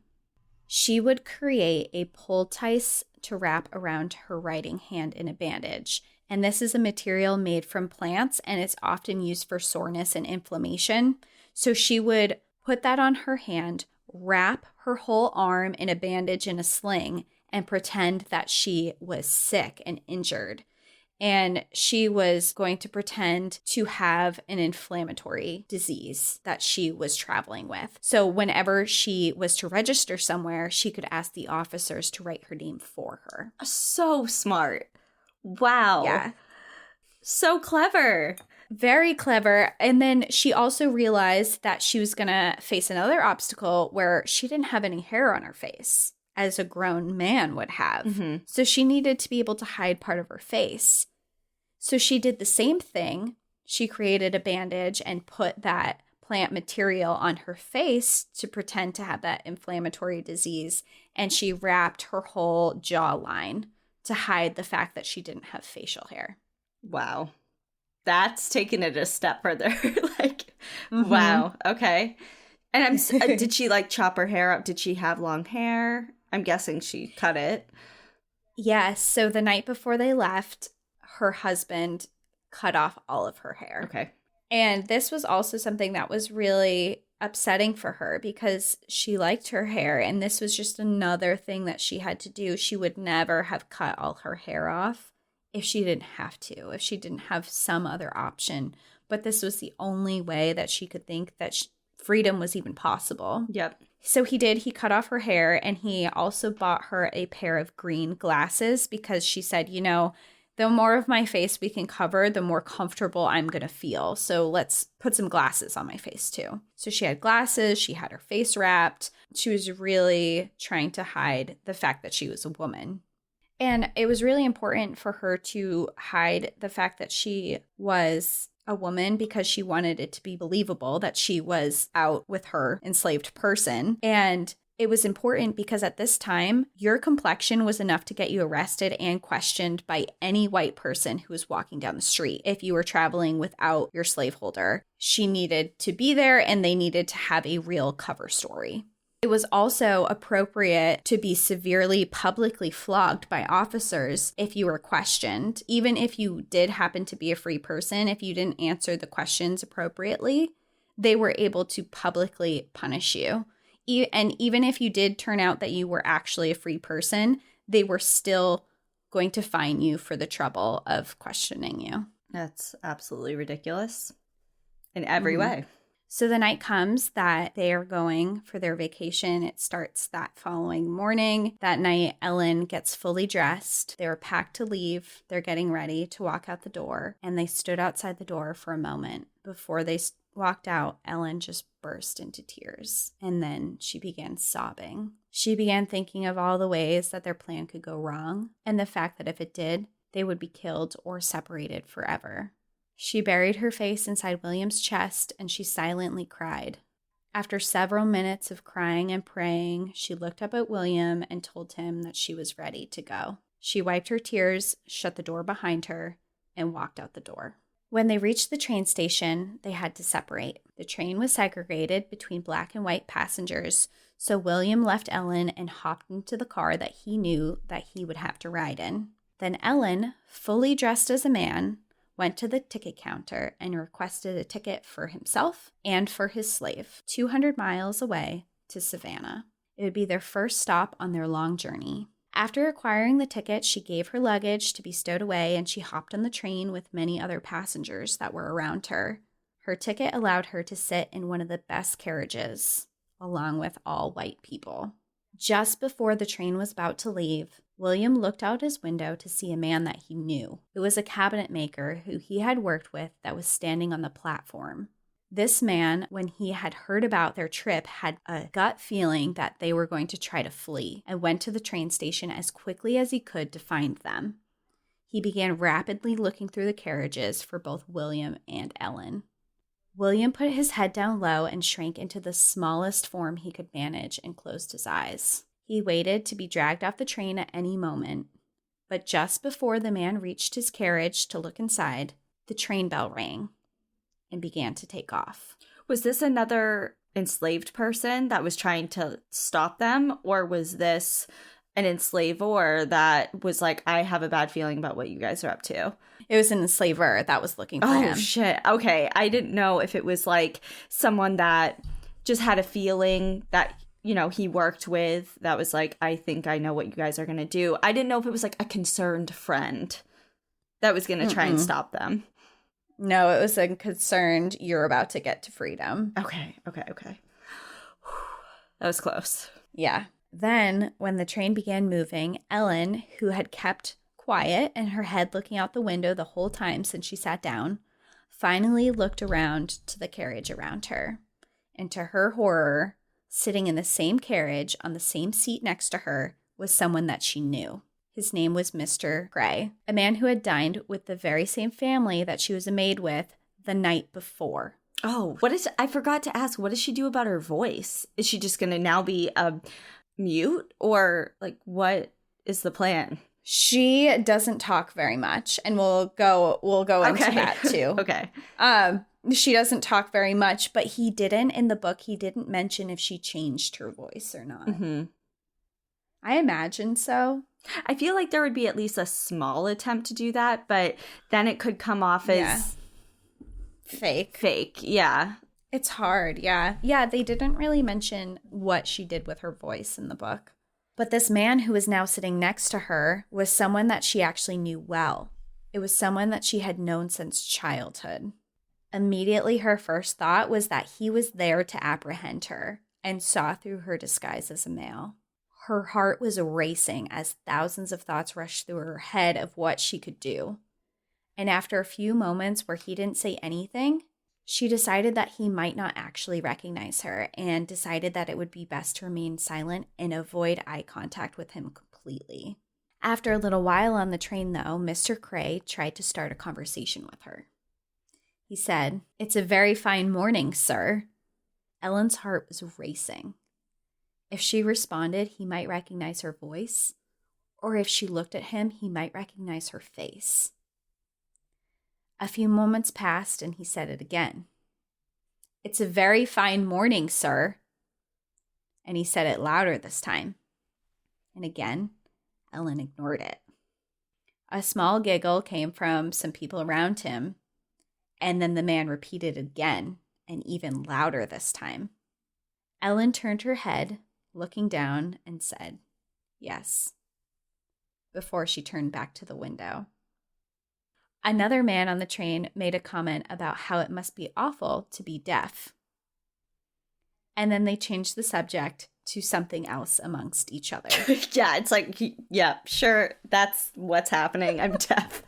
She would create a poultice to wrap around her writing hand in a bandage. And this is a material made from plants, and it's often used for soreness and inflammation. So she would put that on her hand, wrap her whole arm in a bandage in a sling, and pretend that she was sick and injured. And she was going to pretend to have an inflammatory disease that she was traveling with. So whenever she was to register somewhere, she could ask the officers to write her name for her.
So smart. Wow.
Yeah.
So clever.
Very clever. And then she also realized that she was going to face another obstacle where she didn't have any hair on her face, as a grown man would have. So she needed to be able to hide part of her face. So she did the same thing. She created a bandage and put that plant material on her face to pretend to have that inflammatory disease. And she wrapped her whole jawline to hide the fact that she didn't have facial hair.
Wow. That's taking it a step further. Like, wow. Okay. And did she like chop her hair up? Did she have long hair? I'm guessing she cut it.
Yes. So the night before they left, her husband cut off all of her hair.
Okay.
And this was also something that was really upsetting for her because she liked her hair. And this was just another thing that she had to do. She would never have cut all her hair off if she didn't have to, if she didn't have some other option. But this was the only way that she could think that freedom was even possible.
Yep.
So he did. He cut off her hair, and he also bought her a pair of green glasses because she said, you know, the more of my face we can cover, the more comfortable I'm going to feel. So let's put some glasses on my face too. So she had glasses. She had her face wrapped. She was really trying to hide the fact that she was a woman. And it was really important for her to hide the fact that she was a woman because she wanted it to be believable that she was out with her enslaved person. And it was important because at this time, your complexion was enough to get you arrested and questioned by any white person who was walking down the street. If you were traveling without your slaveholder, she needed to be there and they needed to have a real cover story. It was also appropriate to be severely publicly flogged by officers if you were questioned. Even if you did happen to be a free person, if you didn't answer the questions appropriately, they were able to publicly punish you. And even if you did turn out that you were actually a free person, they were still going to fine you for the trouble of questioning you.
That's absolutely ridiculous in every way.
So the night comes that they are going for their vacation. It starts that following morning. That night, Ellen gets fully dressed. They were packed to leave. They're getting ready to walk out the door. And they stood outside the door for a moment. Before they walked out, Ellen just burst into tears. And then she began sobbing. She began thinking of all the ways that their plan could go wrong. And the fact that if it did, they would be killed or separated forever. She buried her face inside William's chest and she silently cried. After several minutes of crying and praying, she looked up at William and told him that she was ready to go. She wiped her tears, shut the door behind her, and walked out the door. When they reached the train station, they had to separate. The train was segregated between black and white passengers, so William left Ellen and hopped into the car that he knew that he would have to ride in. Then Ellen, fully dressed as a man, went to the ticket counter and requested a ticket for himself and for his slave, 200 miles away to Savannah. It would be their first stop on their long journey. After acquiring the ticket, she gave her luggage to be stowed away and she hopped on the train with many other passengers that were around her. Her ticket allowed her to sit in one of the best carriages, along with all white people. Just before the train was about to leave, William looked out his window to see a man that he knew. It was a cabinet maker who he had worked with that was standing on the platform. This man, when he had heard about their trip, had a gut feeling that they were going to try to flee and went to the train station as quickly as he could to find them. He began rapidly looking through the carriages for both William and Ellen. William put his head down low and shrank into the smallest form he could manage and closed his eyes. He waited to be dragged off the train at any moment. But just before the man reached his carriage to look inside, the train bell rang and began to take off.
Was this another enslaved person that was trying to stop them? Or was this an enslaver that was like, I have a bad feeling about what you guys are up to?
It was an enslaver that was looking for him.
Oh, shit. Okay. I didn't know if it was like someone that just had a feeling that, you know, he worked with that was like, I think I know what you guys are going to do. I didn't know if it was like a concerned friend that was going to try and stop them.
No, it was a concerned, you're about to get to freedom.
Okay. That was close.
Yeah. Then, when the train began moving, Ellen, who had kept quiet and her head looking out the window the whole time since she sat down, finally looked around to the carriage around her. And to her horror, sitting in the same carriage on the same seat next to her was someone that she knew. His name was Mr. Gray, a man who had dined with the very same family that she was a maid with the night before.
Oh, I forgot to ask, what does she do about her voice? Is she just going to now be a mute, or like what is the plan?
She doesn't talk very much, and we'll go into that too.
Okay.
She doesn't talk very much, but he didn't mention if she changed her voice or not.
Mm-hmm.
I imagine so.
I feel like there would be at least a small attempt to do that, but then it could come off as
fake.
Yeah.
It's hard, yeah. Yeah, they didn't really mention what she did with her voice in the book. But this man who was now sitting next to her was someone that she actually knew well. It was someone that she had known since childhood. Immediately, her first thought was that he was there to apprehend her and saw through her disguise as a male. Her heart was racing as thousands of thoughts rushed through her head of what she could do. And after a few moments where he didn't say anything, she decided that he might not actually recognize her and decided that it would be best to remain silent and avoid eye contact with him completely. After a little while on the train, though, Mr. Gray tried to start a conversation with her. He said, "It's a very fine morning, sir." Ellen's heart was racing. If she responded, he might recognize her voice, or if she looked at him, he might recognize her face. A few moments passed, and he said it again. "It's a very fine morning, sir." And he said it louder this time. And again, Ellen ignored it. A small giggle came from some people around him, and then the man repeated again, and even louder this time. Ellen turned her head, looking down, and said, "Yes," before she turned back to the window. Another man on the train made a comment about how it must be awful to be deaf. And then they changed the subject to something else amongst each other.
Yeah, it's like, yeah, sure, that's what's happening. I'm deaf.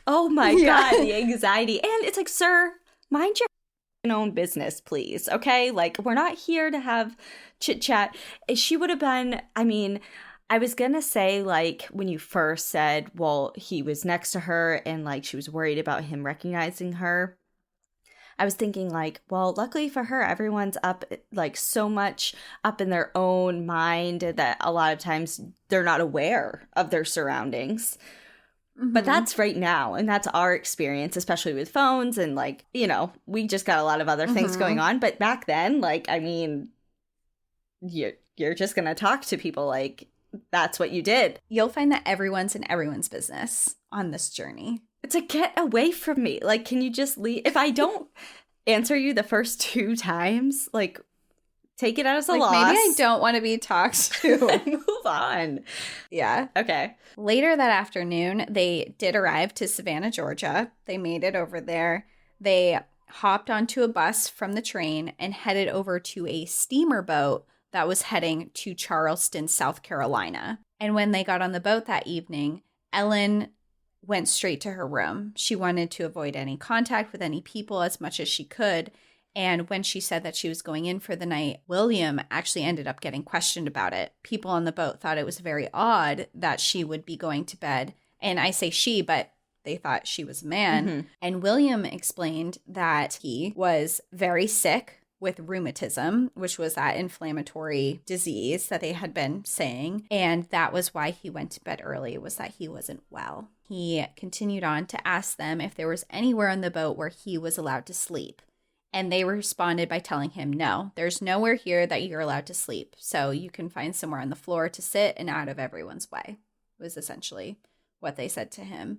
Oh my God, the anxiety. And it's like, sir, mind your own business, please. Okay? Like, we're not here to have chit chat. She would have been, I mean, I was going to say, like, when you first said, well, he was next to her and, like, she was worried about him recognizing her. I was thinking, like, well, luckily for her, everyone's up, like, so much up in their own mind that a lot of times they're not aware of their surroundings. Mm-hmm. But that's right now, and that's our experience, especially with phones, and, like, you know, we just got a lot of other things going on. But back then, like, I mean, you're just going to talk to people like that's what you did.
You'll find that everyone's in everyone's business on this journey.
It's like, get away from me. Like, can you just leave? If I don't answer you the first 2 times, like, take it as a loss.
Maybe I don't want to be talked to.
Move on.
Yeah.
Okay.
Later that afternoon, they did arrive to Savannah, Georgia. They made it over there. They hopped onto a bus from the train and headed over to a steamer boat that was heading to Charleston, South Carolina. And when they got on the boat that evening, Ellen went straight to her room. She wanted to avoid any contact with any people as much as she could. And when she said that she was going in for the night, William actually ended up getting questioned about it. People on the boat thought it was very odd that she would be going to bed. And I say she, but they thought she was a man. Mm-hmm. And William explained that he was very sick with rheumatism, which was that inflammatory disease that they had been saying. And that was why he went to bed early, was that he wasn't well. He continued on to ask them if there was anywhere on the boat where he was allowed to sleep. And they responded by telling him, no, there's nowhere here that you're allowed to sleep. So you can find somewhere on the floor to sit and out of everyone's way, was essentially what they said to him.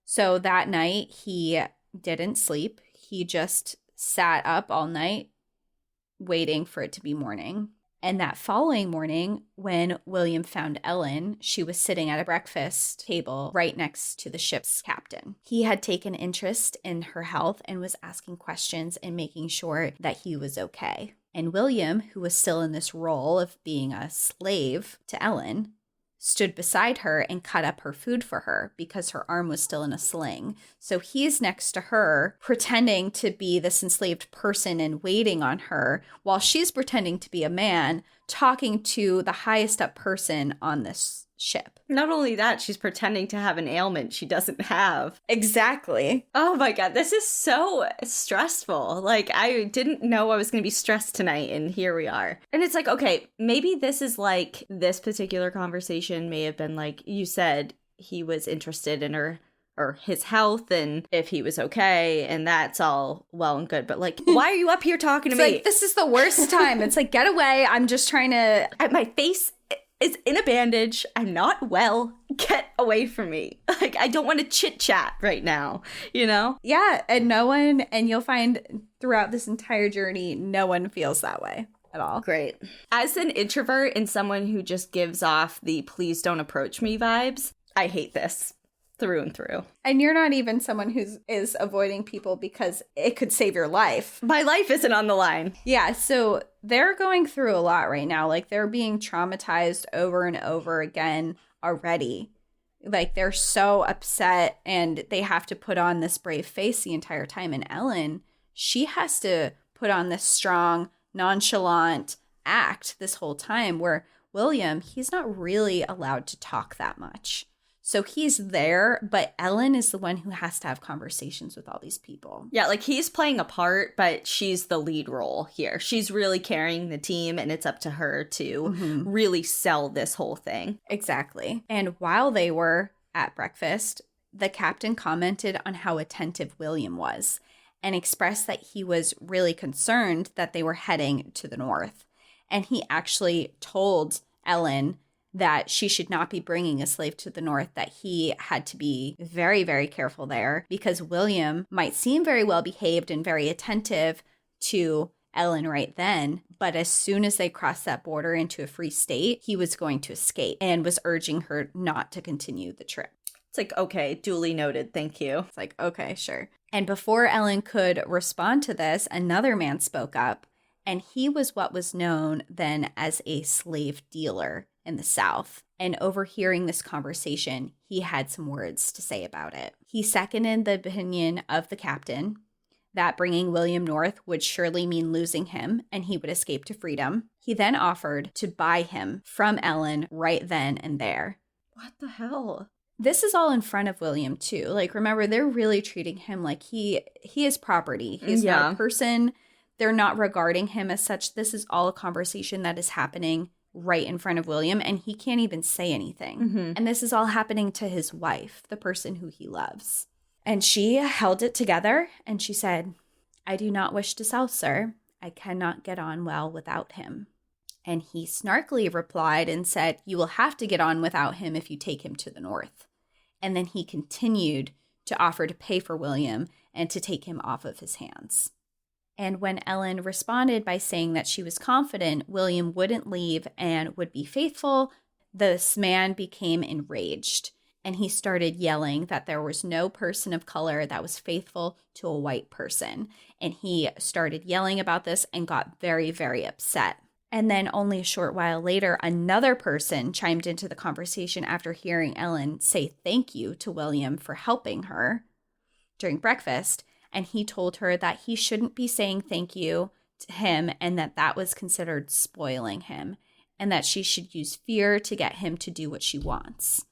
So that night, he didn't sleep. He just sat up all night waiting for it to be morning. And that following morning, when William found Ellen, she was sitting at a breakfast table right next to the ship's captain. He had taken interest in her health and was asking questions and making sure that he was okay. And William, who was still in this role of being a slave to Ellen, stood beside her and cut up her food for her because her arm was still in a sling. So he's next to her, pretending to be this enslaved person and waiting on her, while she's pretending to be a man, talking to the highest up person on this ship.
Not only that, she's pretending to have an ailment she doesn't have.
Exactly.
Oh my God, this is so stressful. Like, I didn't know I was going to be stressed tonight, and here we are. And it's like, okay, maybe this is like, this particular conversation may have been like, you said he was interested in her or his health and if he was okay, and that's all well and good. But like, why are you up here talking to me?
Like, this is the worst time. It's like, get away. I'm just trying to...
My face is in a bandage. I'm not well. Get away from me. Like, I don't want to chit chat right now, you know?
Yeah. And no one, and you'll find throughout this entire journey, no one feels that way at all.
Great. As an introvert and someone who just gives off the please don't approach me vibes, I hate this through and through.
And you're not even someone is avoiding people because it could save your life.
My life isn't on the line.
Yeah, so they're going through a lot right now. Like, they're being traumatized over and over again already. Like, they're so upset and they have to put on this brave face the entire time. And Ellen, she has to put on this strong, nonchalant act this whole time, where William, he's not really allowed to talk that much. So he's there, but Ellen is the one who has to have conversations with all these people.
Yeah, like he's playing a part, but she's the lead role here. She's really carrying the team, and it's up to her to really sell this whole thing.
Exactly. And while they were at breakfast, the captain commented on how attentive William was and expressed that he was really concerned that they were heading to the north. And he actually told Ellen that she should not be bringing a slave to the north, that he had to be very, very careful there because William might seem very well behaved and very attentive to Ellen right then, but as soon as they crossed that border into a free state, he was going to escape and was urging her not to continue the trip.
It's like, okay, duly noted, thank you.
It's like, okay, sure. And before Ellen could respond to this, another man spoke up, and he was what was known then as a slave dealer in the South. And overhearing this conversation, he had some words to say about it. He seconded the opinion of the captain that bringing William north would surely mean losing him and he would escape to freedom. He then offered to buy him from Ellen right then and there.
What the hell?
This is all in front of William too. Like, remember, they're really treating him like he is property. He's not a person. They're not regarding him as such. This is all a conversation that is happening right in front of William, and he can't even say anything. And this is all happening to his wife, the person who he loves. And she held it together, and she said, "I do not wish to sell, sir. I cannot get on well without him." And he snarkily replied and said, "You will have to get on without him if you take him to the north." And then he continued to offer to pay for William and to take him off of his hands. And when Ellen responded by saying that she was confident William wouldn't leave and would be faithful, this man became enraged. And he started yelling that there was no person of color that was faithful to a white person. And he started yelling about this and got very, very upset. And then only a short while later, another person chimed into the conversation after hearing Ellen say thank you to William for helping her during breakfast. And he told her that he shouldn't be saying thank you to him and that that was considered spoiling him and that she should use fear to get him to do what she wants.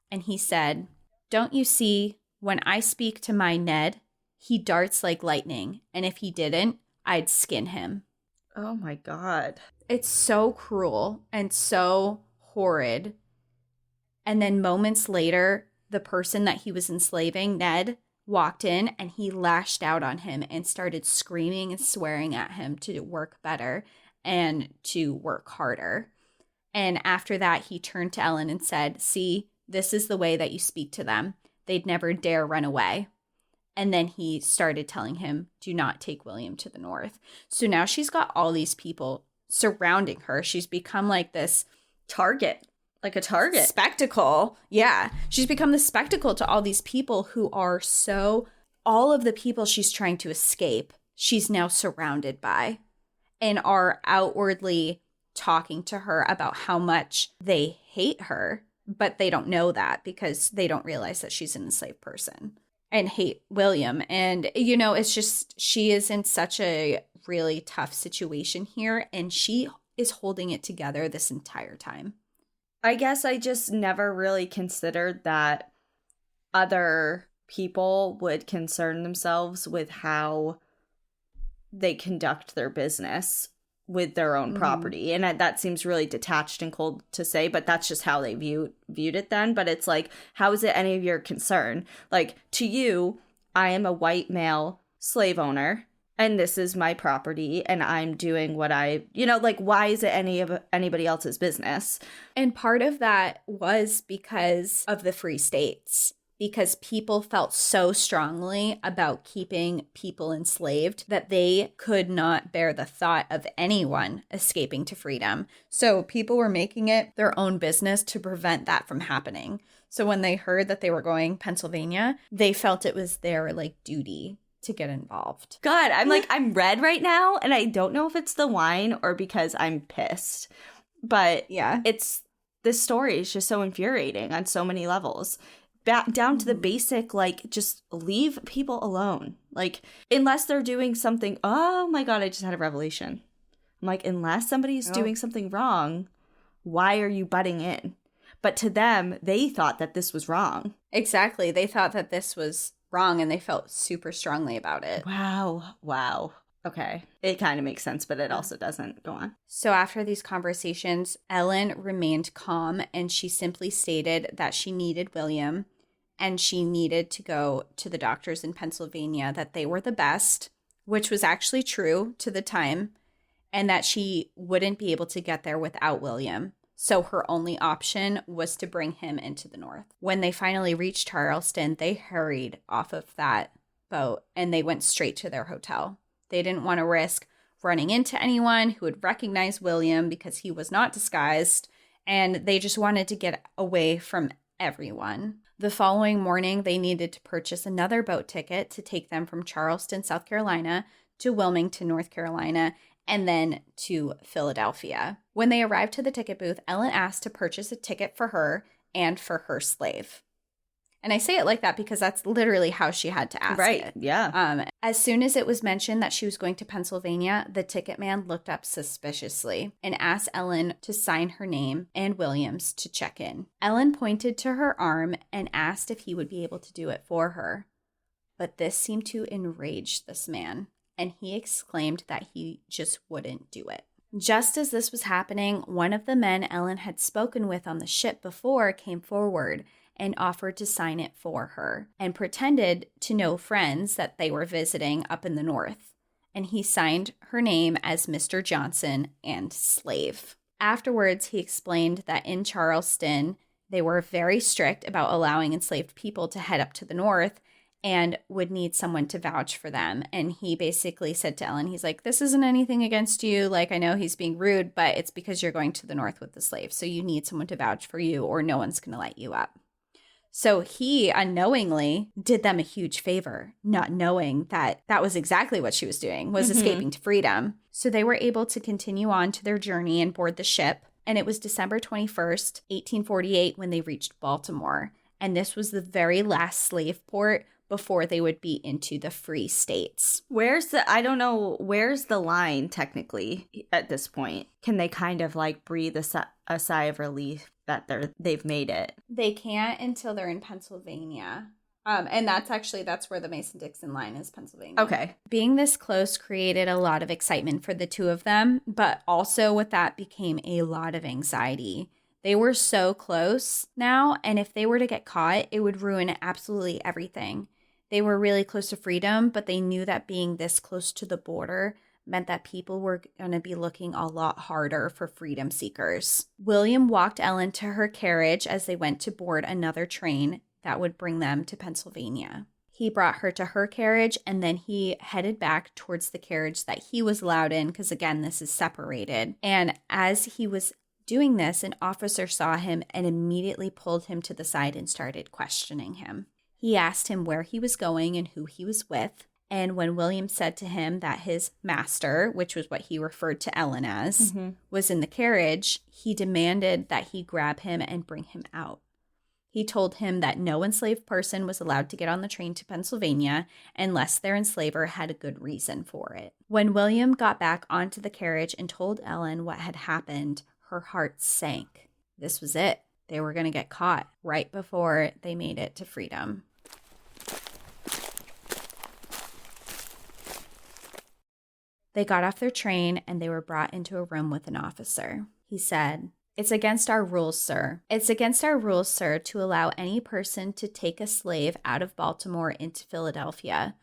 And he said, "Don't you see, when I speak to my Ned, he darts like lightning. And if he didn't, I'd skin him."
Oh my God.
It's so cruel and so horrid. And then moments later, the person that he was enslaving, Ned, walked in and he lashed out on him and started screaming and swearing at him to work better and to work harder. And after that, he turned to Ellen and said, "See, this is the way that you speak to them. They'd never dare run away." And then he started telling him, "Do not take William to the north." So now she's got all these people surrounding her. She's become like this
target. Like a target.
Spectacle. Yeah. She's become the spectacle to all these people who are all of the people she's trying to escape, she's now surrounded by and are outwardly talking to her about how much they hate her, but they don't know that because they don't realize that she's an enslaved person and hate William. And, it's just, she is in such a really tough situation here and she is holding it together this entire time.
I guess I just never really considered that other people would concern themselves with how they conduct their business with their own property. And that seems really detached and cold to say, but that's just how they viewed it then. But it's like, how is it any of your concern? Like, to you, I am a white male slave owner. And this is my property, and I'm doing what why is it anybody else's business?
And part of that was because of the free states, because people felt so strongly about keeping people enslaved that they could not bear the thought of anyone escaping to freedom. So people were making it their own business to prevent that from happening. So when they heard that they were going Pennsylvania, they felt it was their duty to get involved.
God, I'm red right now, and I don't know if it's the wine or because I'm pissed. But yeah, this story is just so infuriating on so many levels. Down to the basic, just leave people alone. Unless they're doing something, oh my God, I just had a revelation. I'm unless somebody's doing something wrong, why are you butting in? But to them, they thought that this was wrong.
Exactly. They thought that this was wrong and they felt super strongly about it.
Wow. Okay. It kind of makes sense, but it also doesn't. Go on.
So after these conversations, Ellen remained calm and she simply stated that she needed William and she needed to go to the doctors in Pennsylvania, that they were the best, which was actually true to the time, and that she wouldn't be able to get there without William. So her only option was to bring him into the north. When they finally reached Charleston, they hurried off of that boat and they went straight to their hotel. They didn't want to risk running into anyone who would recognize William because he was not disguised, and they just wanted to get away from everyone. The following morning, they needed to purchase another boat ticket to take them from Charleston, South Carolina, to Wilmington, North Carolina, and then to Philadelphia. When they arrived to the ticket booth, Ellen asked to purchase a ticket for her and for her slave. And I say it like that because that's literally how she had to ask it.
Yeah.
As soon as it was mentioned that she was going to Pennsylvania, the ticket man looked up suspiciously and asked Ellen to sign her name and William's to check in. Ellen pointed to her arm and asked if he would be able to do it for her. But this seemed to enrage this man, and he exclaimed that he just wouldn't do it. Just as this was happening, one of the men Ellen had spoken with on the ship before came forward and offered to sign it for her and pretended to know friends that they were visiting up in the north. And he signed her name as Mr. Johnson and slave. Afterwards, he explained that in Charleston, they were very strict about allowing enslaved people to head up to the north and would need someone to vouch for them. And he basically said to Ellen, he's like, this isn't anything against you. Like, I know he's being rude, but it's because you're going to the north with the slaves. So you need someone to vouch for you or no one's going to let you up. So he unknowingly did them a huge favor, not knowing that that was exactly what she was doing, was escaping to freedom. So they were able to continue on to their journey and board the ship. And it was December 21st, 1848, when they reached Baltimore. And this was the very last slave port before they would be into the free states.
Where's the line technically at this point? Can they kind of like breathe a sigh of relief that they've made it?
They can't until they're in Pennsylvania. And that's where the Mason-Dixon line is, Pennsylvania.
Okay.
Being this close created a lot of excitement for the two of them, but also with that became a lot of anxiety. They were so close now, and if they were to get caught, it would ruin absolutely everything. They were really close to freedom, but they knew that being this close to the border meant that people were going to be looking a lot harder for freedom seekers. William walked Ellen to her carriage as they went to board another train that would bring them to Pennsylvania. He brought her to her carriage, and then he headed back towards the carriage that he was allowed in, because again, this is separated. And as he was doing this, an officer saw him and immediately pulled him to the side and started questioning him. He asked him where he was going and who he was with. And when William said to him that his master, which was what he referred to Ellen as, was in the carriage, he demanded that he grab him and bring him out. He told him that no enslaved person was allowed to get on the train to Pennsylvania unless their enslaver had a good reason for it. When William got back onto the carriage and told Ellen what had happened, her heart sank. This was it. They were going to get caught right before they made it to freedom. They got off their train and they were brought into a room with an officer. He said, "It's against our rules, sir. It's against our rules, sir, to allow any person to take a slave out of Baltimore into Philadelphia,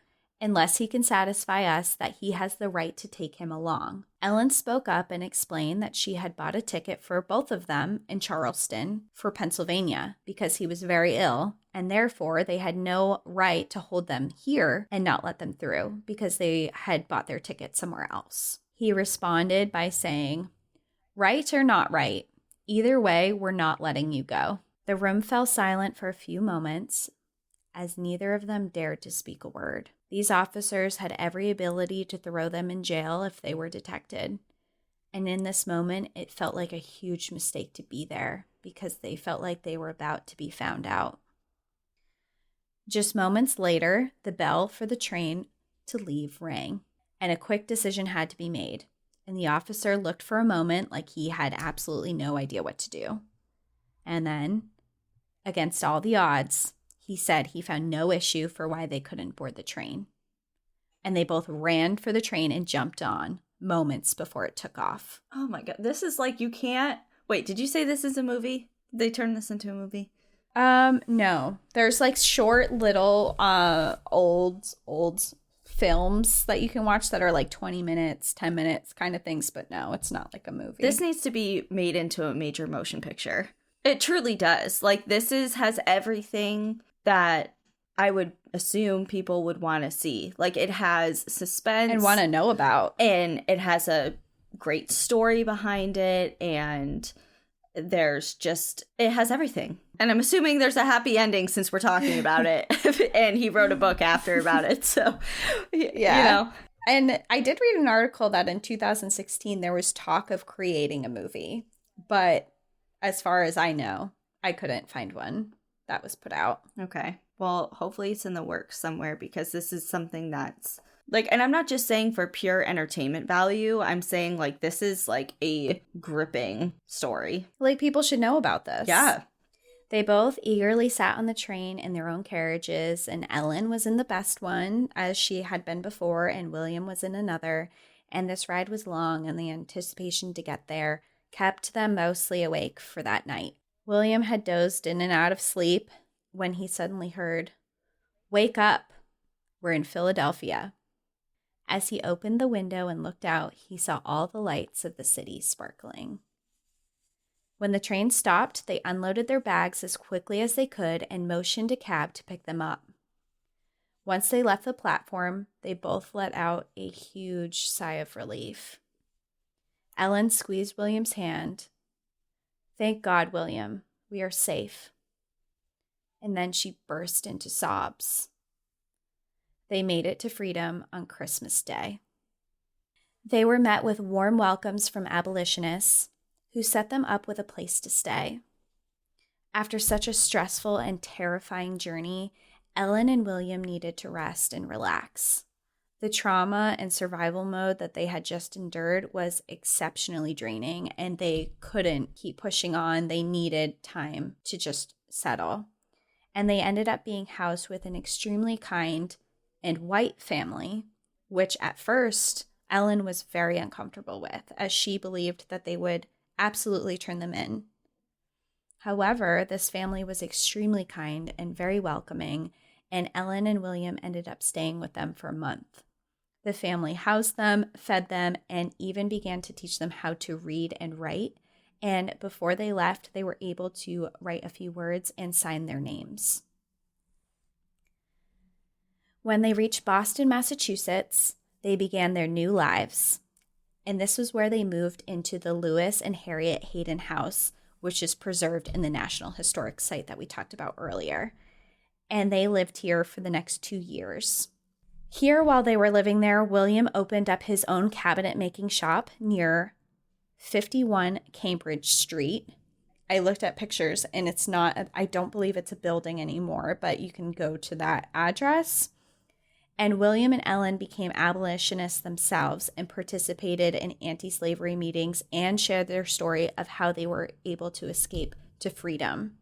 unless he can satisfy us that he has the right to take him along." Ellen spoke up and explained that she had bought a ticket for both of them in Charleston for Pennsylvania because he was very ill, and therefore they had no right to hold them here and not let them through because they had bought their ticket somewhere else. He responded by saying, "Right or not right, either way, we're not letting you go." The room fell silent for a few moments as neither of them dared to speak a word. These officers had every ability to throw them in jail if they were detected. And in this moment, it felt like a huge mistake to be there because they felt like they were about to be found out. Just moments later, the bell for the train to leave rang, and a quick decision had to be made. And the officer looked for a moment like he had absolutely no idea what to do. And then, against all the odds, he said he found no issue for why they couldn't board the train. And they both ran for the train and jumped on moments before it took off.
Oh my God. This is like, you can't. Wait, did you say this is a movie? Did they turn this into a movie?
No. There's like short little old films that you can watch that are like 20 minutes, 10 minutes kind of things, but no, it's not like a movie.
This needs to be made into a major motion picture. It truly does. Like, has everything that I would assume people would want to see. Like, it has suspense.
And want to know about.
And it has a great story behind it. And it has everything. And I'm assuming there's a happy ending since we're talking about it. And he wrote a book after about it. So,
yeah.
You know.
And I did read an article that in 2016 there was talk of creating a movie. But as far as I know, I couldn't find one that was put out.
Okay. Well, hopefully it's in the works somewhere, because this is something that's like, and I'm not just saying for pure entertainment value. I'm saying like this is like a gripping story.
Like, people should know about this.
Yeah.
They both eagerly sat on the train in their own carriages, and Ellen was in the best one, as she had been before, and William was in another. And this ride was long, and the anticipation to get there kept them mostly awake for that night. William had dozed in and out of sleep when he suddenly heard, "Wake up, we're in Philadelphia." As he opened the window and looked out, he saw all the lights of the city sparkling. When the train stopped, they unloaded their bags as quickly as they could and motioned a cab to pick them up. Once they left the platform, they both let out a huge sigh of relief. Ellen squeezed William's hand. "Thank God, William, we are safe." And then she burst into sobs. They made it to freedom on Christmas Day. They were met with warm welcomes from abolitionists, who set them up with a place to stay. After such a stressful and terrifying journey, Ellen and William needed to rest and relax. The trauma and survival mode that they had just endured was exceptionally draining, and they couldn't keep pushing on. They needed time to just settle. And they ended up being housed with an extremely kind and white family, which at first Ellen was very uncomfortable with, as she believed that they would absolutely turn them in. However, this family was extremely kind and very welcoming, and Ellen and William ended up staying with them for a month. The family housed them, fed them, and even began to teach them how to read and write. And before they left, they were able to write a few words and sign their names. When they reached Boston, Massachusetts, they began their new lives. And this was where they moved into the Lewis and Harriet Hayden House, which is preserved in the National Historic Site that we talked about earlier. And they lived here for the next 2 years. Here, while they were living there, William opened up his own cabinet-making shop near 51 Cambridge Street. I looked at pictures, and it's not, I don't believe it's a building anymore, but you can go to that address. And William and Ellen became abolitionists themselves and participated in anti-slavery meetings and shared their story of how they were able to escape to freedom.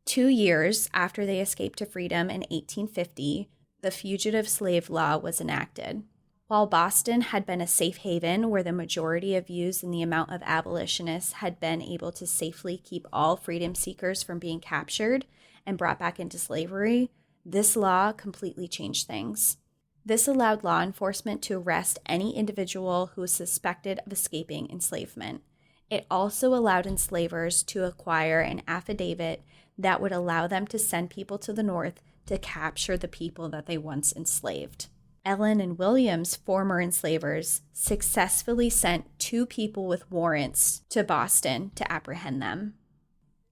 2 years after they escaped to freedom in 1850, the Fugitive Slave Law was enacted. While Boston had been a safe haven where the majority of youths and the amount of abolitionists had been able to safely keep all freedom seekers from being captured and brought back into slavery, this law completely changed things. This allowed law enforcement to arrest any individual who was suspected of escaping enslavement. It also allowed enslavers to acquire an affidavit that would allow them to send people to the North to capture the people that they once enslaved. Ellen and William's former enslavers successfully sent 2 people with warrants to Boston to apprehend them.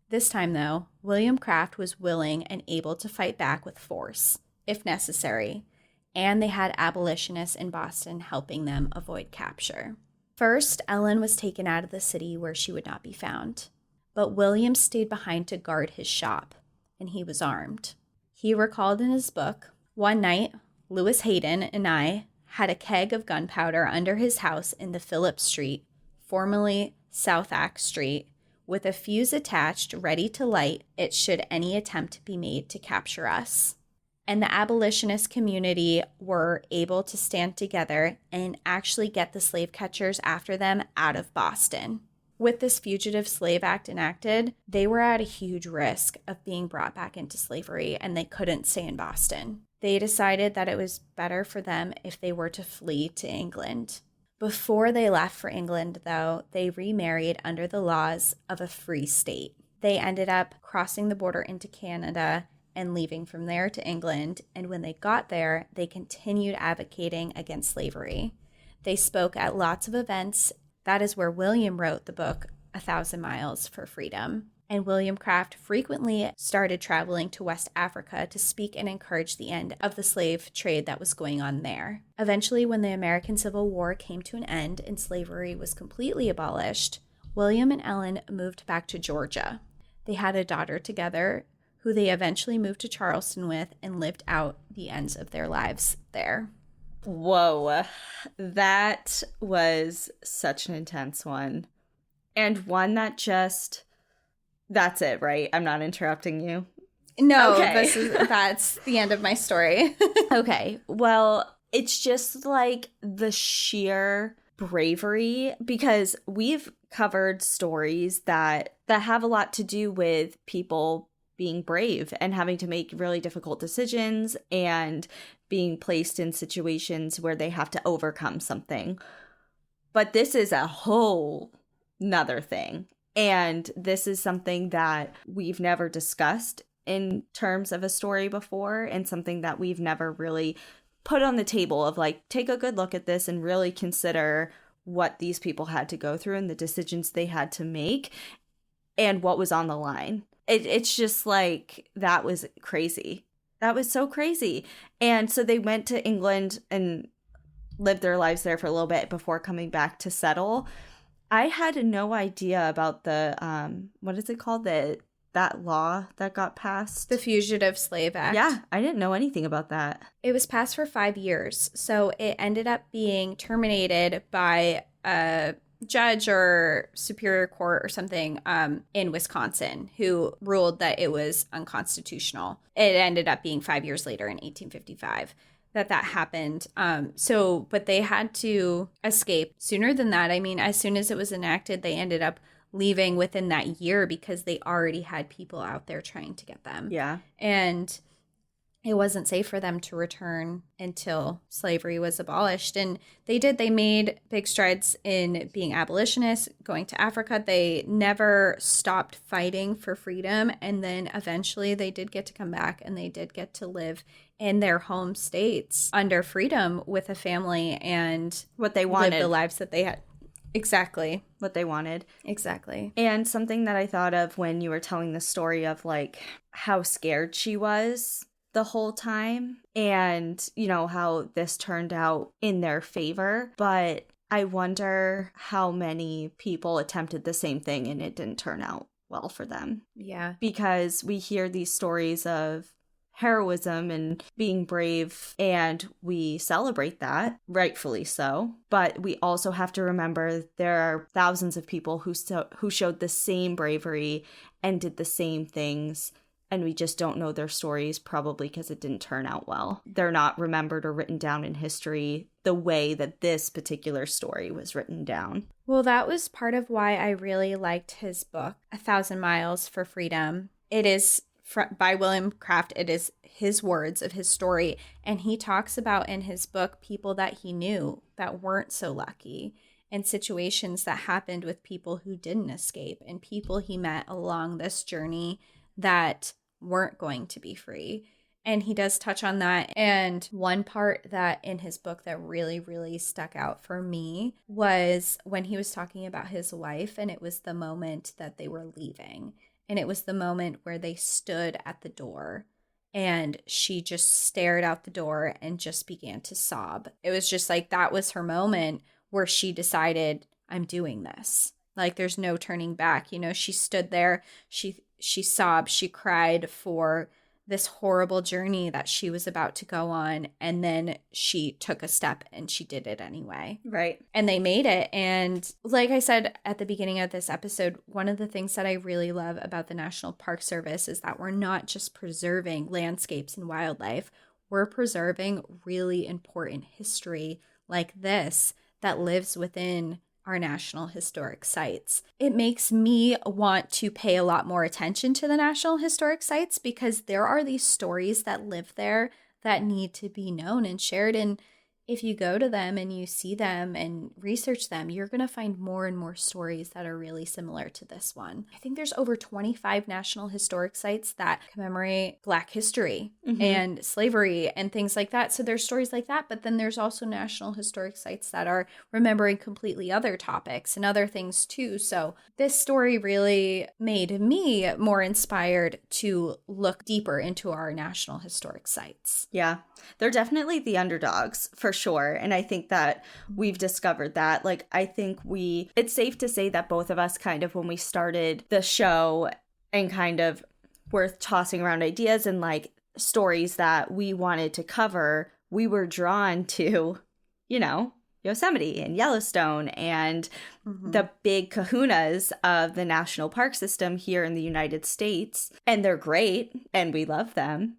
This time, though, William Craft was willing and able to fight back with force, if necessary, and they had abolitionists in Boston helping them avoid capture. First, Ellen was taken out of the city where she would not be found, but William stayed behind to guard his shop, and he was armed. He recalled in his book, "One night, Lewis Hayden and I had a keg of gunpowder under his house in the Phillip Street, formerly South Act Street, with a fuse attached, ready to light it should any attempt be made to capture us. And the abolitionist community were able to stand together and actually get the slave catchers after them out of Boston. With this Fugitive Slave Act enacted, they were at a huge risk of being brought back into slavery, and they couldn't stay in Boston. They decided that it was better for them if they were to flee to England. Before they left for England, though, they remarried under the laws of a free state. They ended up crossing the border into Canada and leaving from there to England, and when they got there, they continued advocating against slavery. They spoke at lots of events. That is where William wrote the book, 1,000 Miles for Freedom. And William Craft frequently started traveling to West Africa to speak and encourage the end of the slave trade that was going on there. Eventually, when the American Civil War came to an end and slavery was completely abolished, William and Ellen moved back to Georgia. They had a daughter together, who they eventually moved to Charleston with and lived out the ends of their lives there.
Whoa, that was such an intense one. And one that just, that's it, right? I'm not interrupting you.
No,
okay.
That's the end of my story.
Okay, well, it's just like the sheer bravery, because we've covered stories that have a lot to do with people being brave and having to make really difficult decisions and being placed in situations where they have to overcome something. But this is a whole nother thing. And this is something that we've never discussed in terms of a story before, and something that we've never really put on the table of like, take a good look at this and really consider what these people had to go through and the decisions they had to make and what was on the line. It's just like, that was crazy. That was so crazy. And so they went to England and lived their lives there for a little bit before coming back to settle. I had no idea about the, what is it called? That law that got passed?
The Fugitive Slave Act.
Yeah, I didn't know anything about that.
It was passed for 5 years. So it ended up being terminated by a judge or superior court or something in Wisconsin, who ruled that it was unconstitutional. It ended up being 5 years later in 1855 that happened. But they had to escape sooner than that. I mean, as soon as it was enacted, they ended up leaving within that year because they already had people out there trying to get them.
Yeah.
And it wasn't safe for them to return until slavery was abolished. And they did. They made big strides in being abolitionists, going to Africa. They never stopped fighting for freedom. And then eventually they did get to come back, and they did get to live in their home states under freedom with a family and
what they wanted.
Live the lives that they had. Exactly.
What they wanted.
Exactly.
And something that I thought of when you were telling the story of like how scared she was the whole time, and you know how this turned out in their favor, but I wonder how many people attempted the same thing and it didn't turn out well for them.
Yeah.
Because we hear these stories of heroism and being brave, and we celebrate that, rightfully so, but we also have to remember there are thousands of people who showed the same bravery and did the same things, and we just don't know their stories, probably because it didn't turn out well. They're not remembered or written down in history the way that this particular story was written down.
Well, that was part of why I really liked his book, 1,000 Miles for Freedom. It is by William Craft. It is his words of his story. And he talks about in his book people that he knew that weren't so lucky, and situations that happened with people who didn't escape, and people he met along this journey that weren't going to be free. And he does touch on that. And one part that in his book that really, really stuck out for me was when he was talking about his wife, and it was the moment that they were leaving. And it was the moment where they stood at the door, and she just stared out the door and just began to sob. It was just like, that was her moment where she decided, I'm doing this. Like, there's no turning back. You know, she stood there, she sobbed, she cried for this horrible journey that she was about to go on. And then she took a step and she did it anyway.
Right.
And they made it. And like I said at the beginning of this episode, one of the things that I really love about the National Park Service is that we're not just preserving landscapes and wildlife, we're preserving really important history like this that lives within our National Historic Sites. It makes me want to pay a lot more attention to the National Historic Sites because there are these stories that live there that need to be known and shared. And if you go to them and you see them and research them, you're going to find more and more stories that are really similar to this one. I think there's over 25 National Historic Sites that commemorate Black history and slavery and things like that. So there's stories like that, but then there's also National Historic Sites that are remembering completely other topics and other things too. So this story really made me more inspired to look deeper into our National Historic Sites.
Yeah, they're definitely the underdogs for sure. And I think that we've discovered that. Like, I think it's safe to say that both of us kind of, when we started the show and kind of were tossing around ideas and like stories that we wanted to cover, we were drawn to, you know, Yosemite and Yellowstone and the big kahunas of the national park system here in the United States. And they're great and we love them.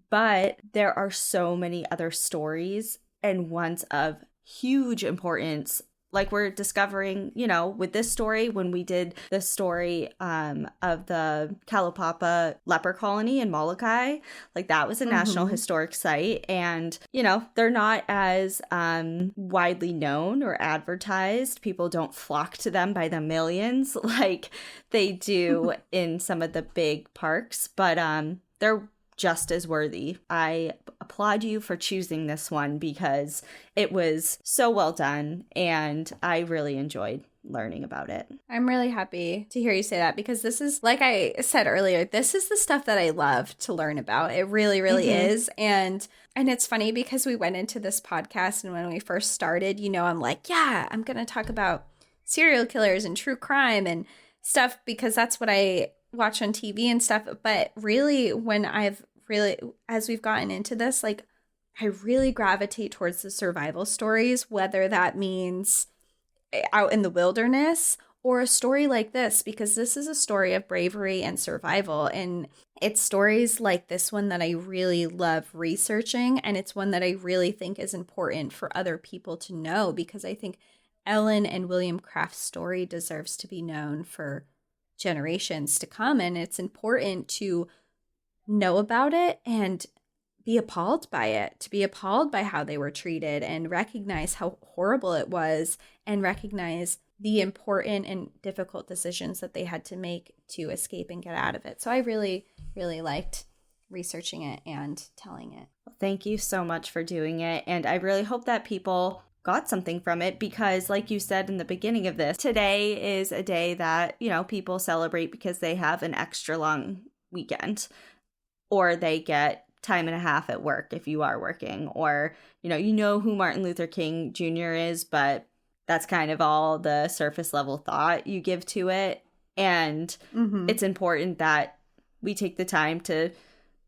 But there are so many other stories and ones of huge importance. Like we're discovering, you know, with this story, when we did the story of the Kalaupapa leper colony in Molokai, like that was a National Historic Site. And, you know, they're not as widely known or advertised. People don't flock to them by the millions like they do in some of the big parks. But they're just as worthy. I applaud you for choosing this one because it was so well done and I really enjoyed learning about it.
I'm really happy to hear you say that because this is, like I said earlier, this is the stuff that I love to learn about. It really, really is. And it's funny because we went into this podcast and when we first started, you know, I'm like, yeah, I'm going to talk about serial killers and true crime and stuff because that's what I watch on TV and stuff. But really, as we've gotten into this, like I really gravitate towards the survival stories, whether that means out in the wilderness or a story like this, because this is a story of bravery and survival. And it's stories like this one that I really love researching. And it's one that I really think is important for other people to know because I think Ellen and William Craft's story deserves to be known for generations to come. And it's important to know about it and be appalled by it, to be appalled by how they were treated and recognize how horrible it was and recognize the important and difficult decisions that they had to make to escape and get out of it. So I really, really liked researching it and telling it.
Thank you so much for doing it. And I really hope that people got something from it because like you said in the beginning of this, today is a day that, you know, people celebrate because they have an extra long weekend. Or they get time and a half at work if you are working. Or, you know who Martin Luther King Jr. is, but that's kind of all the surface level thought you give to it. And it's important that we take the time to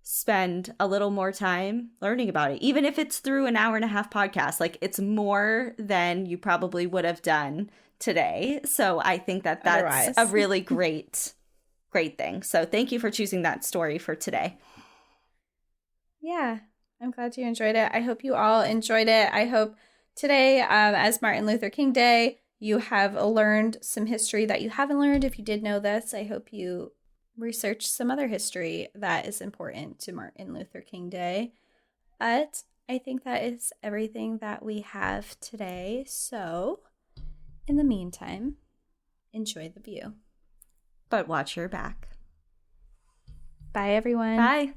spend a little more time learning about it. Even if it's through an hour and a half podcast, like it's more than you probably would have done today. So I think that that's a really great thing. So thank you for choosing that story for today.
Yeah, I'm glad you enjoyed it. I hope you all enjoyed it. I hope today, as Martin Luther King Day, you have learned some history that you haven't learned. If you did know this, I hope you research some other history that is important to Martin Luther King Day. But I think that is everything that we have today. So, in the meantime, enjoy the view.
But watch your back.
Bye, everyone.
Bye.